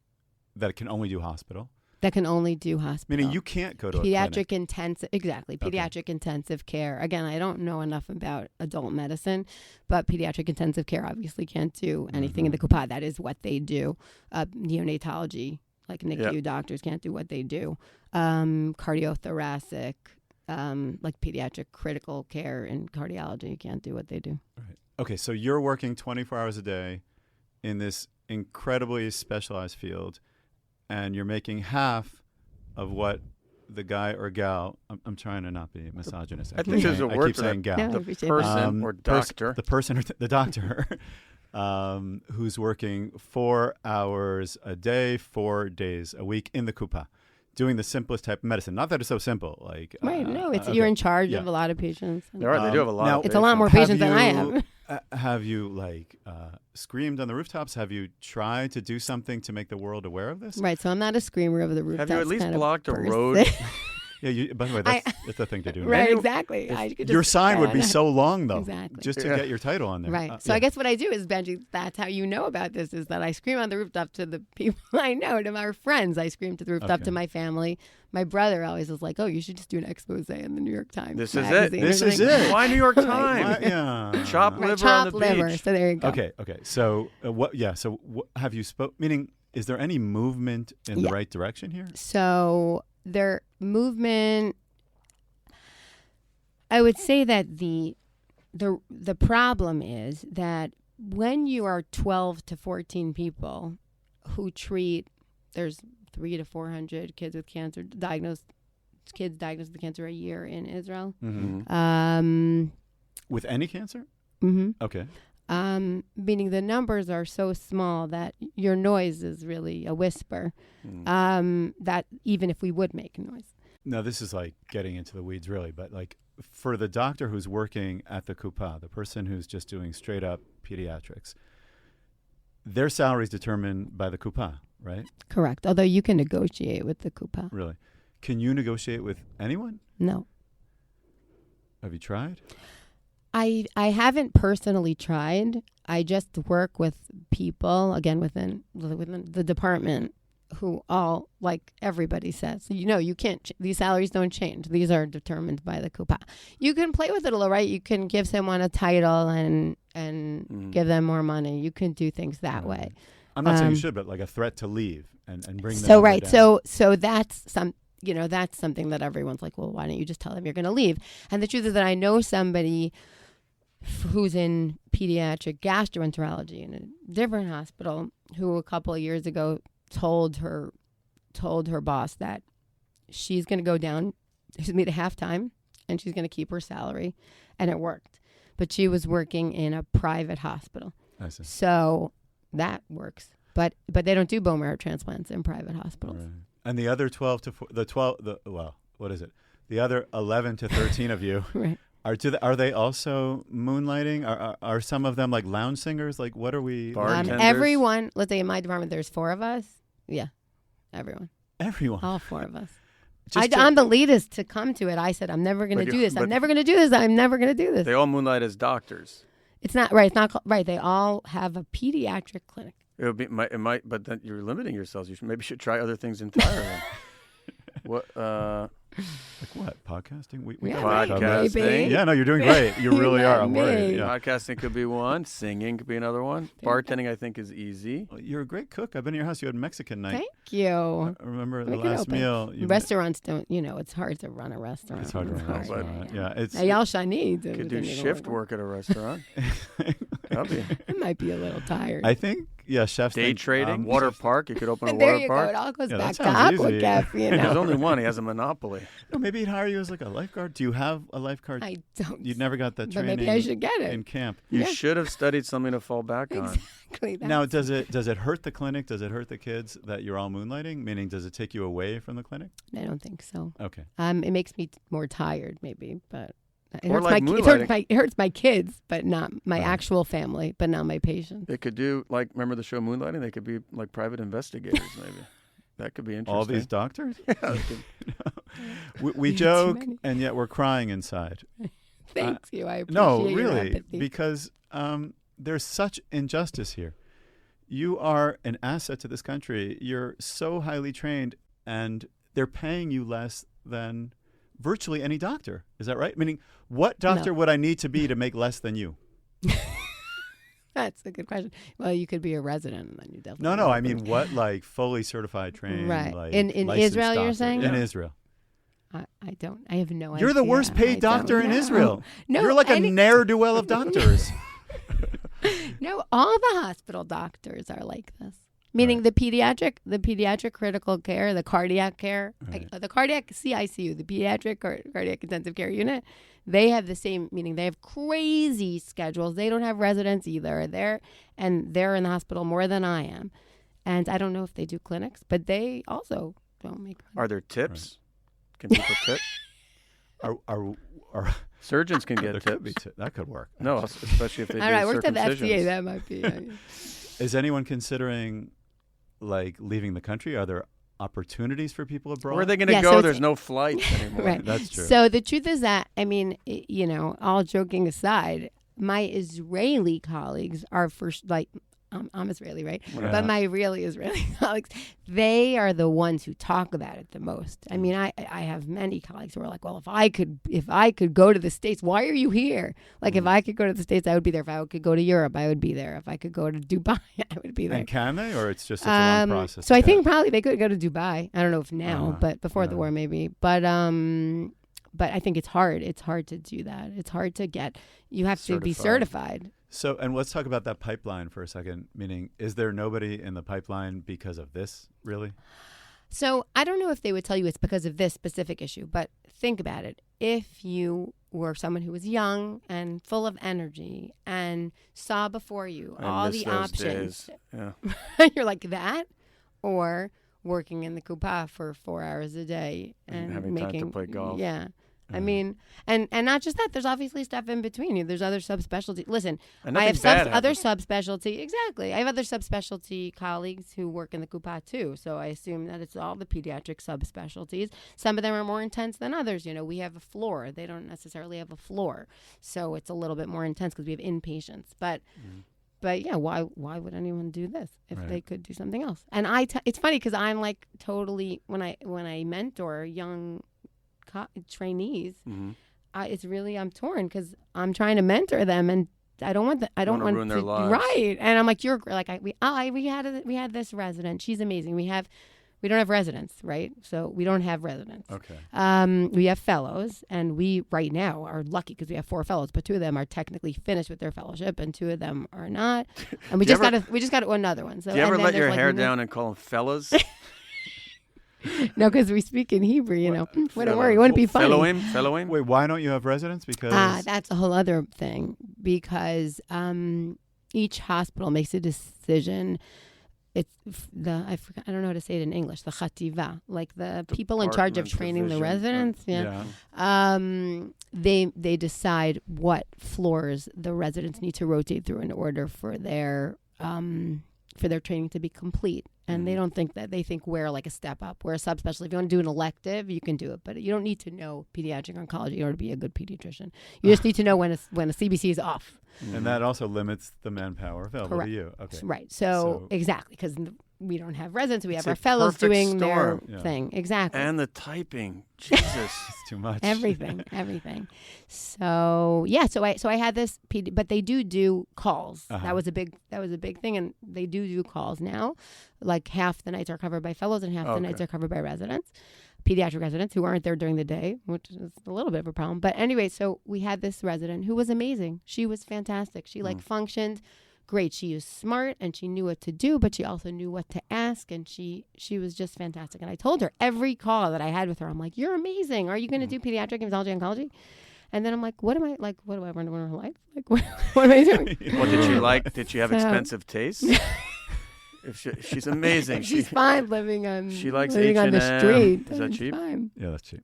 that can only do hospital? That can only do hospital. Meaning you can't go to pediatric intensive. Exactly, pediatric intensive care. Again, I don't know enough about adult medicine, but pediatric intensive care obviously can't do anything in the Kupa. That is what they do. Neonatology, like NICU doctors can't do what they do. Cardiothoracic, like pediatric critical care and cardiology can't do what they do. Right. Okay, so you're working 24 hours a day in this incredibly specialized field, and you're making half of what the guy or gal, I'm trying to not be misogynist. I think there's a word for that. Gal. Yeah, the person or doctor. The person or the doctor who's working 4 hours a day, 4 days a week in the Kupa, doing the simplest type of medicine. Not that it's so simple. Like right, no, it's you're in charge of a lot of patients. They do have a lot. Now, it's a lot more patients than I have. Have you screamed on the rooftops? Have you tried to do something to make the world aware of this? Right, so I'm not a screamer over the rooftops. Have you at least blocked a road? Yeah, by the way, that's the thing to do. Right, exactly. Your sign would be so long, though, exactly. just to get your title on there. Right. So I guess what I do is, Benji, that's how you know about this, is that I scream on the rooftop to the people I know, to our friends. I scream to the rooftop to my family. My brother always was like, "Oh, you should just do an expose in the New York Times." This is it. Why New York Times? Yeah. Chop liver on the beach. So there you go. Okay. So what? Yeah. So have you spoke? Meaning, is there any movement in the right direction here? So their movement. I would say that the problem is that when you are 12 to 14 people who treat, there's 300 to 400 kids with cancer diagnosed with cancer a year in Israel. Mm-hmm. With any cancer? Mm-hmm. Okay. Meaning the numbers are so small that your noise is really a whisper. That even if we would make noise. No, this is like getting into the weeds, really, but like. For the doctor who's working at the Kupa, the person who's just doing straight up pediatrics, their salary is determined by the Kupa, right? Correct. Although you can negotiate with the Kupa. Really? Can you negotiate with anyone? No. Have you tried? I haven't personally tried. I just work with people, again, within the department, who all, like everybody says, you can't, these salaries don't change. These are determined by the Kupa. You can play with it a little, right? You can give someone a title and give them more money. You can do things that way. I'm not saying you should, but like a threat to leave and bring them So right. down. So that's that's something that everyone's like, well, why don't you just tell them you're going to leave? And the truth is that I know somebody who's in pediatric gastroenterology in a different hospital who a couple of years ago told her boss that she's going to go down to halftime and she's going to keep her salary, and it worked. but she was working in a private hospital. I see. So that works. But they don't do bone marrow transplants in private hospitals. Right. And the other 12 to what is it? The other 11 to 13 of you Right. Are they also moonlighting? Are some of them like lounge singers? Like what are we? Bartenders? Everyone, let's say in my department, there's 4 of us. Yeah, everyone. Everyone. All 4 of us. Just I'm the latest to come to it. I said, I'm never going to do this. I'm never going to do this. I'm never going to do this. They all moonlight as doctors. It's not right. It's not right. They all have a pediatric clinic. It might, but then you're limiting yourselves. You should try other things entirely. What? Like what? Podcasting? We Yeah, Podcasting. maybe. Yeah, no, you're doing great. You really are. I'm worried. Yeah. Podcasting could be one. Singing could be another one. Bartending, I think, is easy. Well, you're a great cook. I've been in your house. You had Mexican night. Thank you. I remember the last meal. Restaurants don't, it's hard to run a restaurant. It's hard to run a restaurant. Yeah, it's. Now, y'all Shani Could do shift work at a restaurant. It might be a little tired. I think, yeah, chefs. Day trading, water park. You could open a there water you park. go. It all goes Yeah, back that to sounds Aqua easy. Cafe. There's only one. He has a monopoly. No, maybe he'd hire you as like a lifeguard. Do you have a lifeguard? I don't. You never got that But training. maybe I should get it. in camp. You Yeah. should have studied something to fall back on. Exactly. Now, does it hurt the clinic? Does it hurt the kids that you're all moonlighting? Meaning, does it take you away from the clinic? I don't think so. Okay. It makes me more tired, maybe, but it Or hurts, like it hurts my kids, but not my actual family, but not my patients. They could do remember the show Moonlighting? They could be like private investigators, maybe. That could be interesting. All these doctors? Yeah. We Too joke, many. and yet we're crying inside. Thank you. I appreciate No, your really, empathy. because there's such injustice here. You are an asset to this country. You're so highly trained, and they're paying you less than virtually any doctor. Is that right? Meaning, what doctor would I need to be to make less than you? That's a good question. Well, you could be a resident, and then you definitely. No. I mean, what fully certified, trained, Right. like, In licensed Israel, you're doctor? saying? In Yeah. Israel. I don't. I have no idea. You're the worst I paid doctor don't in know. Israel. No, You're like a ne'er-do-well of doctors. No, all the hospital doctors are like this. Meaning the pediatric critical care, the cardiac care, the cardiac CICU, the pediatric cardiac intensive care unit, they have the same, meaning they have crazy schedules. They don't have residents either. They're in the hospital more than I am. And I don't know if they do clinics, but they also don't make clinics. Are there tips? Can people tip? Are Surgeons can get there tips. could be that could work. No, especially if they do I worked at the FDA. circumcisions. That might be. Is anyone considering like leaving the country? Are there opportunities for people abroad? Where are they going to Yeah, go? so There's no flights anymore. Right. That's true. So the truth is that, I mean, all joking aside, my Israeli colleagues are I'm Israeli, right? Yeah. But my really Israeli colleagues, they are the ones who talk about it the most. I mean, I have many colleagues who are like, well, if I could go to the States, why are you here? Like, if I could go to the States, I would be there. If I could go to Europe, I would be there. If I could go to Dubai, I would be there. And can they, or it's just such a long process? So I to think get? probably they could go to Dubai. I don't know if now, but before the war maybe. But I think it's hard. It's hard to do that. It's hard to get. You have to be certified. So, and let's talk about that pipeline for a second. Meaning, is there nobody in the pipeline because of this, really? So I don't know if they would tell you it's because of this specific issue, but think about it. If you were someone who was young and full of energy and saw before you all the options, Yeah. you're like that, or working in the Coupa for 4 hours a day and having making time to play golf. Yeah. I mean, and not just that. There's obviously stuff in between. There's other subspecialties. Listen, And I have nothing bad other happens. subspecialty. Exactly. I have other subspecialty colleagues who work in the Coupa too. So I assume that it's all the pediatric subspecialties. Some of them are more intense than others. We have a floor. They don't necessarily have a floor. So it's a little bit more intense because we have inpatients. But yeah, why would anyone do this if they could do something else? And it's funny because I'm like totally when I mentor young trainees, it's really I'm torn because I'm trying to mentor them and I don't want to ruin their lives. Right. And I'm like, you're like we had this resident. She's amazing. We don't have residents, right? So we don't have residents. Okay. We have fellows, and we right now are lucky because we have 4 fellows, but 2 of them are technically finished with their fellowship, and 2 of them are not. And we just got another one. So Do you ever and then let your there's, hair like, down and call them fellas? No, because we speak in Hebrew, Wouldn't worry. It wouldn't be funny. Fellowing? Wait, why don't you have residents? Because that's a whole other thing. Because each hospital makes a decision. It's I don't know how to say it in English. The chativa, like the people in charge of training the residents. Yeah. They decide what floors the residents need to rotate through in order for their training to be complete. And they don't think that. They think we're like a step up. We're a subspecialty. If you want to do an elective, you can do it. But you don't need to know pediatric oncology in order to be a good pediatrician. You just need to know when a CBC is off. And that also limits the manpower available to you. Okay. Right. So exactly, because we don't have residents. We have our fellows doing their thing. Exactly. And the typing. Jesus. It's too much. Everything. So so I had this but they do calls. That was a big thing, and they do calls now. Like half the nights are covered by fellows and half the nights are covered by residents. Pediatric residents who aren't there during the day, which is a little bit of a problem. But anyway, so we had this resident who was amazing. She was fantastic. She functioned great. She was smart and she knew what to do, but she also knew what to ask. And she was just fantastic. And I told her every call that I had with her, I'm like, you're amazing. Are you going to do pediatric hematology oncology? And then I'm like, what do I run to her life? Like, what am I doing? Well, did she did she have expensive tastes? She's amazing. She's fine living on. She likes living on the street. Is that cheap? Fine. Yeah, that's cheap.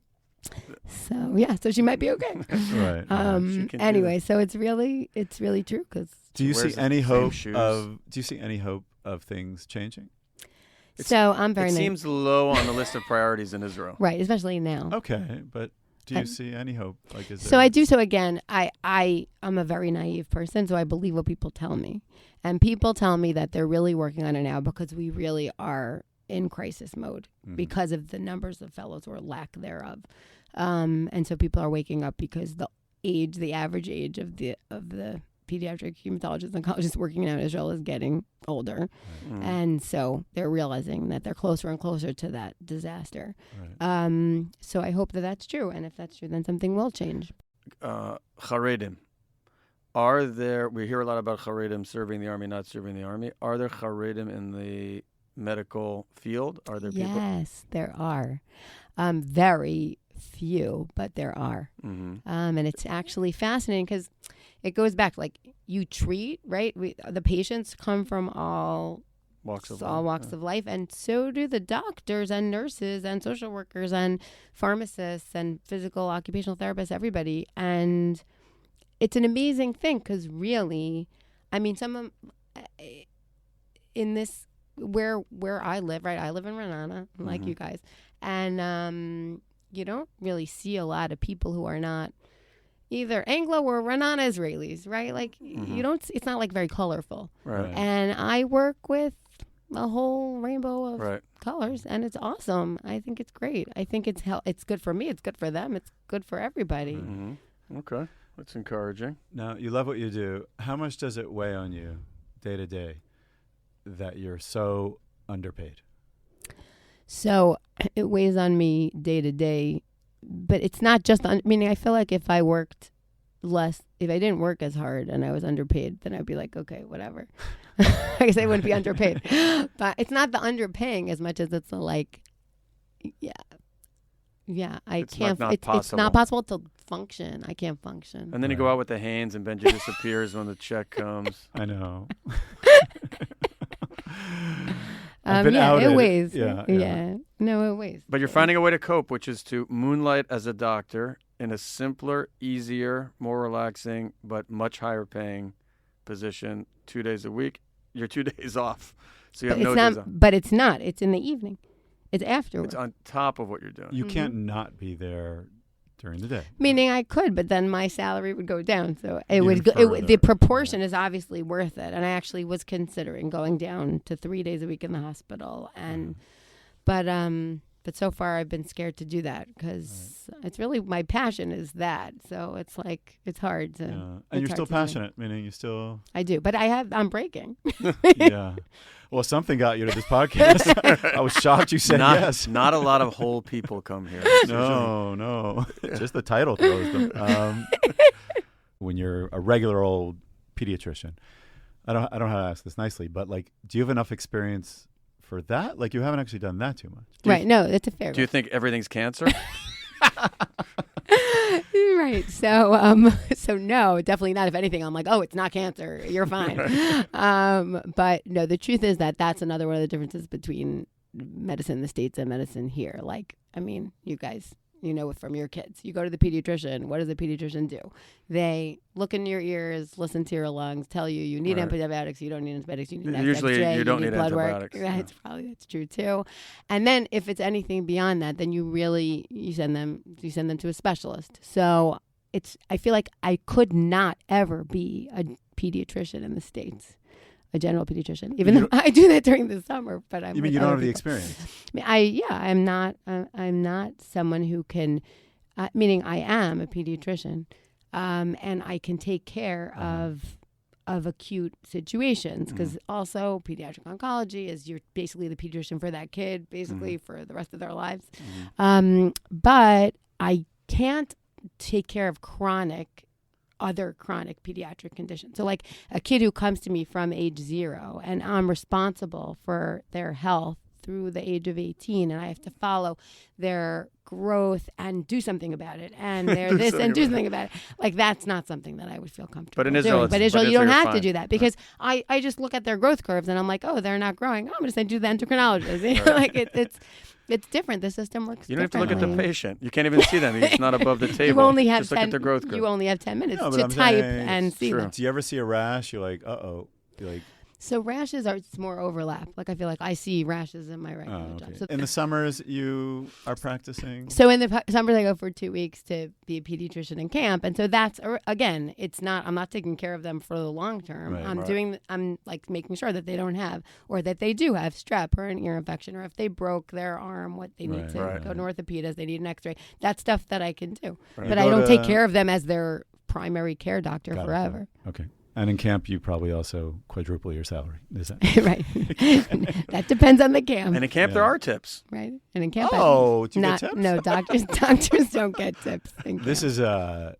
So she might be okay. Right. Anyway, so it's really true. Because do you see any hope of things changing? So I'm very. It seems low on the list of priorities in Israel. Right, especially now. Okay, but do you see any hope? I do. So again, I'm a very naive person, so I believe what people tell me. And people tell me that they're really working on it now because we really are in crisis mode because of the numbers of fellows or lack thereof. And so people are waking up because the average age of the pediatric hematologists and oncologists working now in Israel is getting older. And so they're realizing that they're closer and closer to that disaster. Right. So I hope that that's true. And if that's true, then something will change. Charedim. We hear a lot about Charedim serving the army, not serving the army. Are there Charedim in the medical field? Are there people? Yes, there are. Very few, but there are. And it's actually fascinating because it goes back, like you treat, right? The patients come from all walks of life, and so do the doctors and nurses and social workers and pharmacists and physical occupational therapists, everybody. And it's an amazing thing because really, I mean, in this, where I live, right? I live in Renana, like you guys. And you don't really see a lot of people who are not either Anglo or Renana Israelis, right? Like you don't. It's not like very colorful. Right. And I work with a whole rainbow of colors, and it's awesome. I think it's great. I think it's good for me. It's good for them. It's good for everybody. Okay, that's encouraging. Now, you love what you do. How much does it weigh on you day to day that you're so underpaid? So it weighs on me day to day, but it's not just, meaning I feel like if I worked less, if I didn't work as hard and I was underpaid, then I'd be like, okay, whatever. I guess I wouldn't be underpaid. But it's not the underpaying as much as it's the like, it's not possible to function. I can't function. And then you go out with the hands and Benji disappears when the check comes. I know. It weighs. Yeah. No, it weighs. But you're finding a way to cope, which is to moonlight as a doctor in a simpler, easier, more relaxing, but much higher paying position 2 days a week. You're 2 days off. So you have no days off. But it's not. It's in the evening. It's afterwards. It's on top of what you're doing. You can't not be there during the day. Meaning I could, but then my salary would go down. So the proportion is obviously worth it. And I actually was considering going down to 3 days a week in the hospital. But so far I've been scared to do that because it's really my passion is that. So it's like it's hard to. Yeah. And you're still passionate, meaning you still. I do, but I'm breaking. Yeah. Well, something got you to this podcast. I was shocked you said yes. Not a lot of whole people come here. No. Just the title throws them. When you're a regular old pediatrician, I don't know how to ask this nicely, but like, do you have enough experience for that? Like, you haven't actually done that too much. Right. No, it's a fair. Do you think everything's cancer? Right. So, so no, definitely not. If anything, I'm like, oh, it's not cancer. You're fine. But no, the truth is that that's another one of the differences between medicine in the States and medicine here. Like, I mean, you guys, you know, from your kids, you go to the pediatrician. What does the pediatrician do? They look in your ears, listen to your lungs, tell you you need antibiotics, you don't need antibiotics, you need Usually X-ray, you don't need blood antibiotics. work. Right, that's true too. And then if it's anything beyond that, then you send them to a specialist. So I feel like I could not ever be a pediatrician in the States. A general pediatrician, even though I do that during the summer. But I'm. You mean you don't have the experience? I'm not. I'm not someone who can. Meaning, I am a pediatrician, and I can take care of acute situations because also pediatric oncology is you're basically the pediatrician for that kid, basically for the rest of their lives. But I can't take care of other chronic pediatric conditions. So like a kid who comes to me from age 0 and I'm responsible for their health through the age of 18 and I have to follow their growth and do something about it and their this and do something about it. Like that's not something that I would feel comfortable But in doing. Israel, you don't have to do that right. because I just look at their growth curves and I'm like, oh, they're not growing. Oh, I'm going to send you to the endocrinologist. You know, like it's different. The system works. You don't have to look at the patient. You can't even see them. He's not above the table. You only have Just look at the growth curve. You only have 10 minutes No, to I'm type saying and see true. them. Do you ever see a rash? You're like, uh-oh. You're like, so rashes it's more overlap. Like I feel like I see rashes in my regular job. So in the summers, you are practicing? So in the summers, I go for 2 weeks to be a pediatrician in camp. And so that's, again, I'm not taking care of them for the long term. Right, I'm like making sure that they don't have, or that they do have strep or an ear infection, or if they broke their arm, what they need to go to orthopedist, they need an x-ray. That's stuff that I can do. Right. But I don't take care of them as their primary care doctor forever. Okay. And in camp, you probably also quadruple your salary. Is that right? That depends on the camp. And in camp, there are tips. Right. And in camp, do you get tips? No, doctors don't get tips. This is not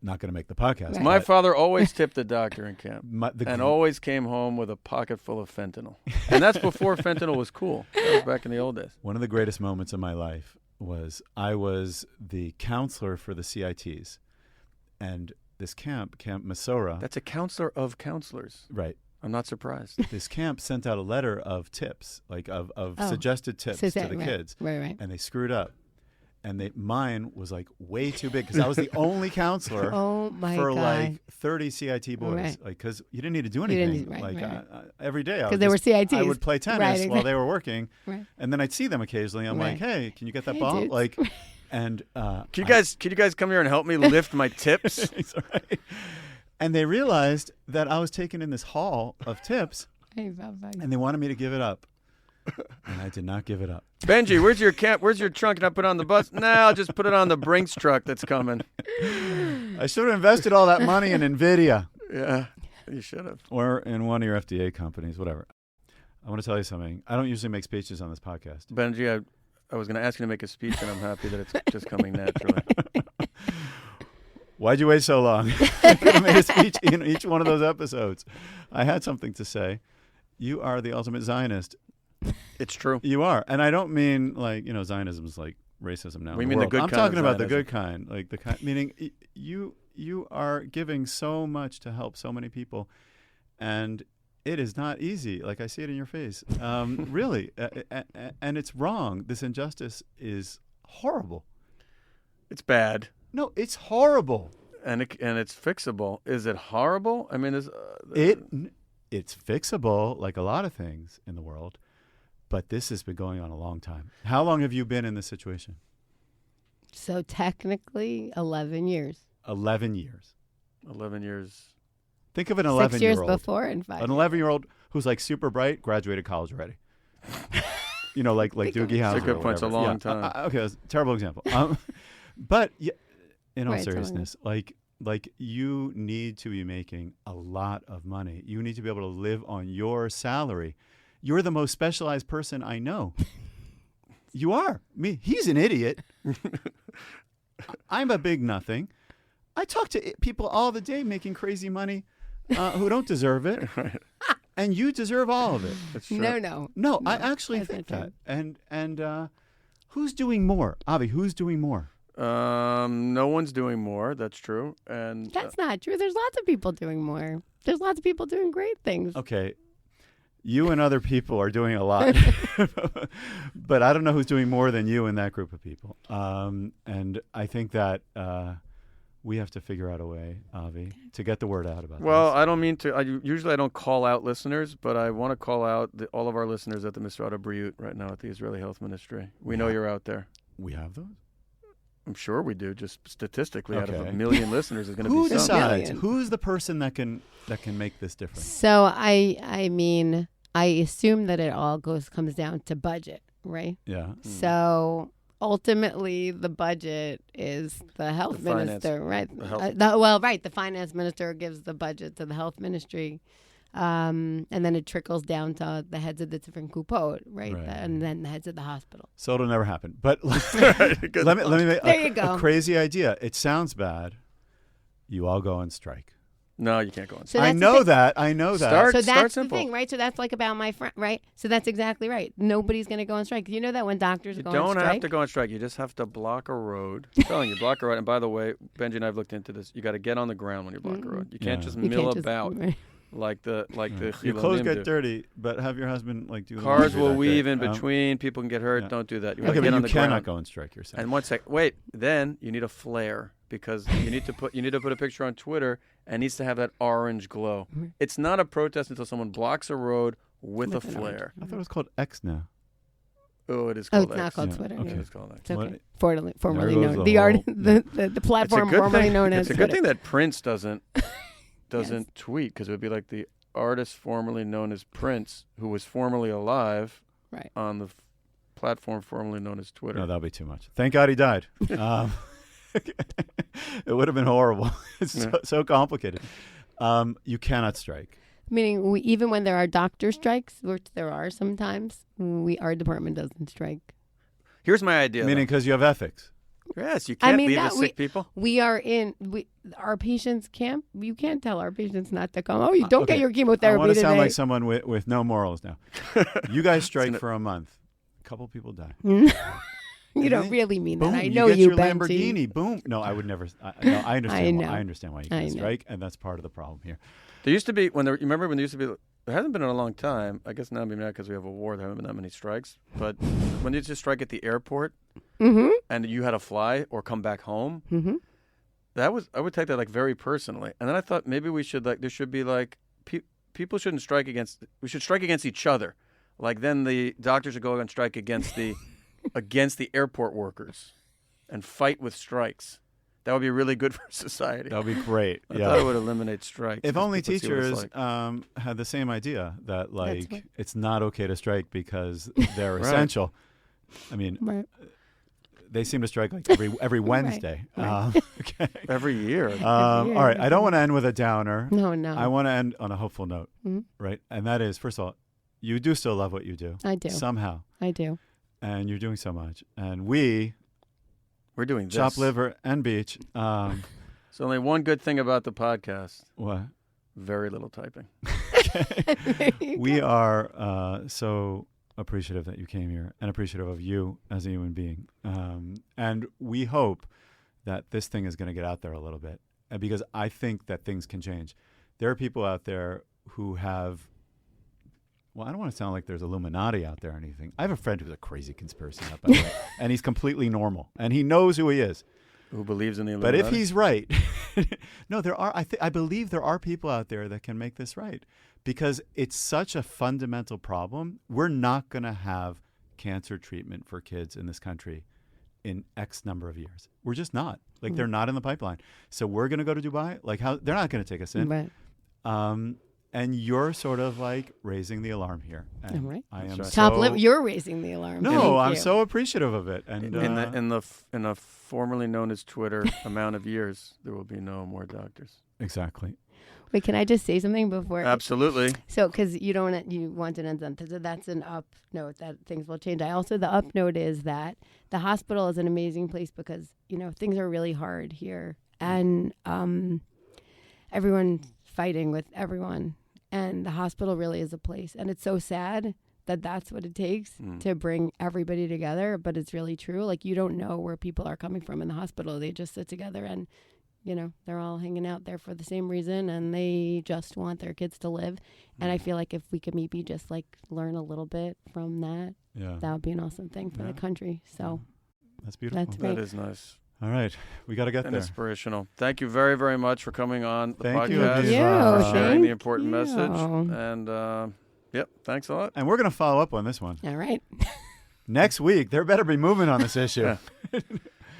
going to make the podcast. Right. My father always tipped the doctor in camp and always came home with a pocket full of fentanyl. And that's before fentanyl was cool. That was back in the old days. One of the greatest moments of my life was I was the counselor for the CITs. And this Camp Masora. That's a counselor of counselors. Right. I'm not surprised. This camp sent out a letter of tips, like of suggested tips to the kids. Right. And they screwed up. And mine was like way too big because I was the only counselor for like 30 CIT boys. Right. Like, because you didn't need to do anything. Every day because they were CITs. I would play tennis while they were working. Right. And then I'd see them occasionally. I'm like, hey, can you get that ball? Dudes. Like, and can you guys come here and help me lift my tips? Right. And they realized that I was taken in this hall of tips, and they wanted me to give it up, and I did not give it up. Benji, where's your camp? Where's your trunk? Can I put it on the bus? Nah, I'll just put it on the Brinks truck that's coming. I should have invested all that money in NVIDIA. Yeah, you should have. Or in one of your FDA companies, whatever. I want to tell you something. I don't usually make speeches on this podcast. Benji, I was going to ask you to make a speech, and I'm happy that it's just coming naturally. Why'd you wait so long? I could have made a speech in each one of those episodes. I had something to say. You are the ultimate Zionist. It's true. You are. And I don't mean like, Zionism is like racism now. We mean the good kind. I'm talking about the good kind. Like the kind, meaning you are giving so much to help so many people. And it is not easy. Like I see it in your face. Really. And it's wrong. This injustice is horrible. It's bad. No, it's horrible. And it's fixable. Is it horrible? I mean, it's fixable like a lot of things in the world, but this has been going on a long time. How long have you been in this situation? So technically 11 years. 11 years. 11 years. Think of an 11-year-old. 6 years before and 5 An 11-year-old who's like super bright, graduated college already. Like Doogie Howser. That's a good point. It's a long time. Okay, that's a terrible example. But in all seriousness, like you need to be making a lot of money. You need to be able to live on your salary. You're the most specialized person I know. You are. He's an idiot. I'm a big nothing. I talk to people all the day making crazy money who don't deserve it. And you deserve all of it. That's true. No, I actually That's think not that. And who's doing more? Avi, who's doing more? No one's doing more. That's true. And That's not true. There's lots of people doing more. There's lots of people doing great things. Okay. You and other people are doing a lot. But I don't know who's doing more than you in that group of people. And I think that we have to figure out a way, Avi, to get the word out about well, this. I don't mean to. Usually I don't call out listeners, but I want to call out all of our listeners at the Misrata Briut right now at the Israeli Health Ministry. We know you're out there. We have those? I'm sure we do. Just statistically, out of Okay. 1 million listeners, is going to Who be some. decides? Million. Who's the person that can make this difference? So I mean, I assume that it all comes down to budget, right? Yeah. So ultimately, the budget is the health The finance- minister, right? the health- The finance minister gives the budget to the health ministry, and then it trickles down to the heads of the different kupot, right? Right. And then the heads of the hospital. So it'll never happen. But Good let me make There you go. a crazy idea. It sounds bad. You all go on strike. No, you can't go on. So I that's the know thing. that. I know that. Start- So that's the simple. thing, right? So that's like about my friend, right? So that's exactly right. Nobody's going to go on strike. You know that when doctors You go on don't strike, have to go on strike. You just have to block a road. I'm telling you, block a road. And by the way, Benji and I have looked into this. You got to get on the ground when you block a road. You can't Yeah. just you mill can't just- about right. like the Your clothes Chilonim get do. dirty, but have your husband do the Cars laundry will that weave day. in between. People can get hurt. yeah. Don't do that. You Okay, gotta but get on you the cannot ground. go on strike. You're saying. And 1 sec. Wait. Then you need a flare because you need to put a picture on Twitter and it needs to have that orange glow. It's not a protest until someone blocks a road with a With an orange. flare. I thought it was called X now. Oh, it is Oh, called it's not X. called Yeah, Twitter. okay. yeah. It's called X. It's okay. What- Formerly goes known the the art, whole- the platform It's a good formerly thing. known as It's a Twitter. good thing that Prince doesn't tweet because it would be like the artist formerly known as Prince, who was formerly alive, Right. on the platform formerly known as Twitter. No, that'll be too much. Thank God he died. It would have been horrible. It's so complicated. You cannot strike. Meaning, even when there are doctor strikes, which there are sometimes, our department doesn't strike. Here's my idea. Meaning because you have ethics. though. Yes, you can't mean, leave that the sick people. Our patients can't. You can't tell our patients not to come. Oh, you don't Okay. get your I chemotherapy want to today. sound like someone with no morals now. You guys strike Isn't it- for a month. A couple people die. You don't really mean Boom, that. I know you get you, your Benji. Lamborghini. Boom. No, I would never. No, I understand. know. I understand why you I can't know. strike, and that's part of the problem here. There used to be you remember when there used to be. It hasn't been in a long time. I guess now maybe not because we have a war. There haven't been that many strikes. But when they used to strike at the airport Mm-hmm. and you had to fly or come back home, Mm-hmm. I would take that very personally. And then I thought maybe we should there should be people shouldn't strike against. We should strike against each other. Like then the doctors should go on strike against the airport workers and fight with strikes. That would be really good for society. That would be great. I Yeah. thought it would eliminate strikes. If Just only people see what it's teachers like. had the same idea that what- it's not okay to strike because they're Right. essential. I mean, Right. they seem to strike every Wednesday. Right. Okay. Every year. All right. I don't want to end with a downer. No. I want to end on a hopeful note, Mhm. right? And that is, first of all, you do still love what you do. I do. Somehow. I do. And you're doing so much. And we, We're doing this. Chop Liver and Beach, There's only one good thing about the podcast. what? Very little typing. There you We go. are so appreciative that you came here and appreciative of you as a human being. And we hope that this thing is going to get out there a little bit because I think that things can change. There are people out there who have, well, I don't want to sound like there's Illuminati out there or anything. I have a friend who's a crazy conspiracy nut, by the way, and he's completely normal and he knows who he is. Who believes in the But Illuminati? if he's right, no, there are. I believe there are people out there that can make this right because it's such a fundamental problem. We're not going to have cancer treatment for kids in this country in X number of years. We're just not. Like they're not in the pipeline. So we're going to go to Dubai. Like how they're not going to take us in. Right. And you're sort of like raising the alarm here. And I'm right. I am right. Top so, lip. You're raising the alarm. No, Thank I'm you. so appreciative of it. And in the formerly known as Twitter amount of years, there will be no more doctors. exactly. Wait, can I just say something before? Absolutely. So, because you want to end something, so that's an up note that things will change. The up note is that the hospital is an amazing place because things are really hard here, and everyone's fighting with everyone, And the hospital really is a place. And it's so sad that that's what it takes to bring everybody together. But it's really true. Like, you don't know where people are coming from in the hospital. They just sit together and, you know, they're all hanging out there for the same reason. And they just want their kids to live. And I feel like if we could maybe just like learn a little bit from that, that would be an awesome thing for the country. So that's beautiful. That's great. That is nice. All right. We got to get And there. inspirational. Thank you very, very much for coming on the Thank you, podcast. Aviva. For sharing the Thank important you. message. And, yep, thanks a lot. And we're going to follow up on this one. All right. Next week, there better be movement on this issue.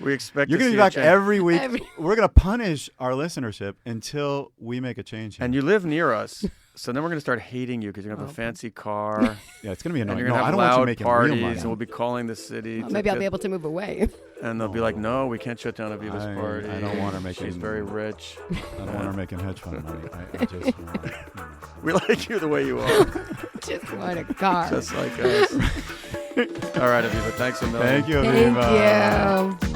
We expect You're to going to see be a back change. every week. We're going to punish our listenership until we make a change here. And you live near us. So then we're going to start hating you because you're going to have a fancy car. Yeah, it's going to be And annoying. you're going to I have don't want you loud making parties. real money. And we'll be calling the city. Well, to maybe I'll get- be able to move away. And they'll be like, no, we can't shut down Aviva's party. I don't want her making... She's very rich. I don't want her making hedge fund money. I just want... You know. We like you the way you are. Just want a car. Just like us. All right, Aviva. Thanks a million. Thank you, Aviva. Thank you.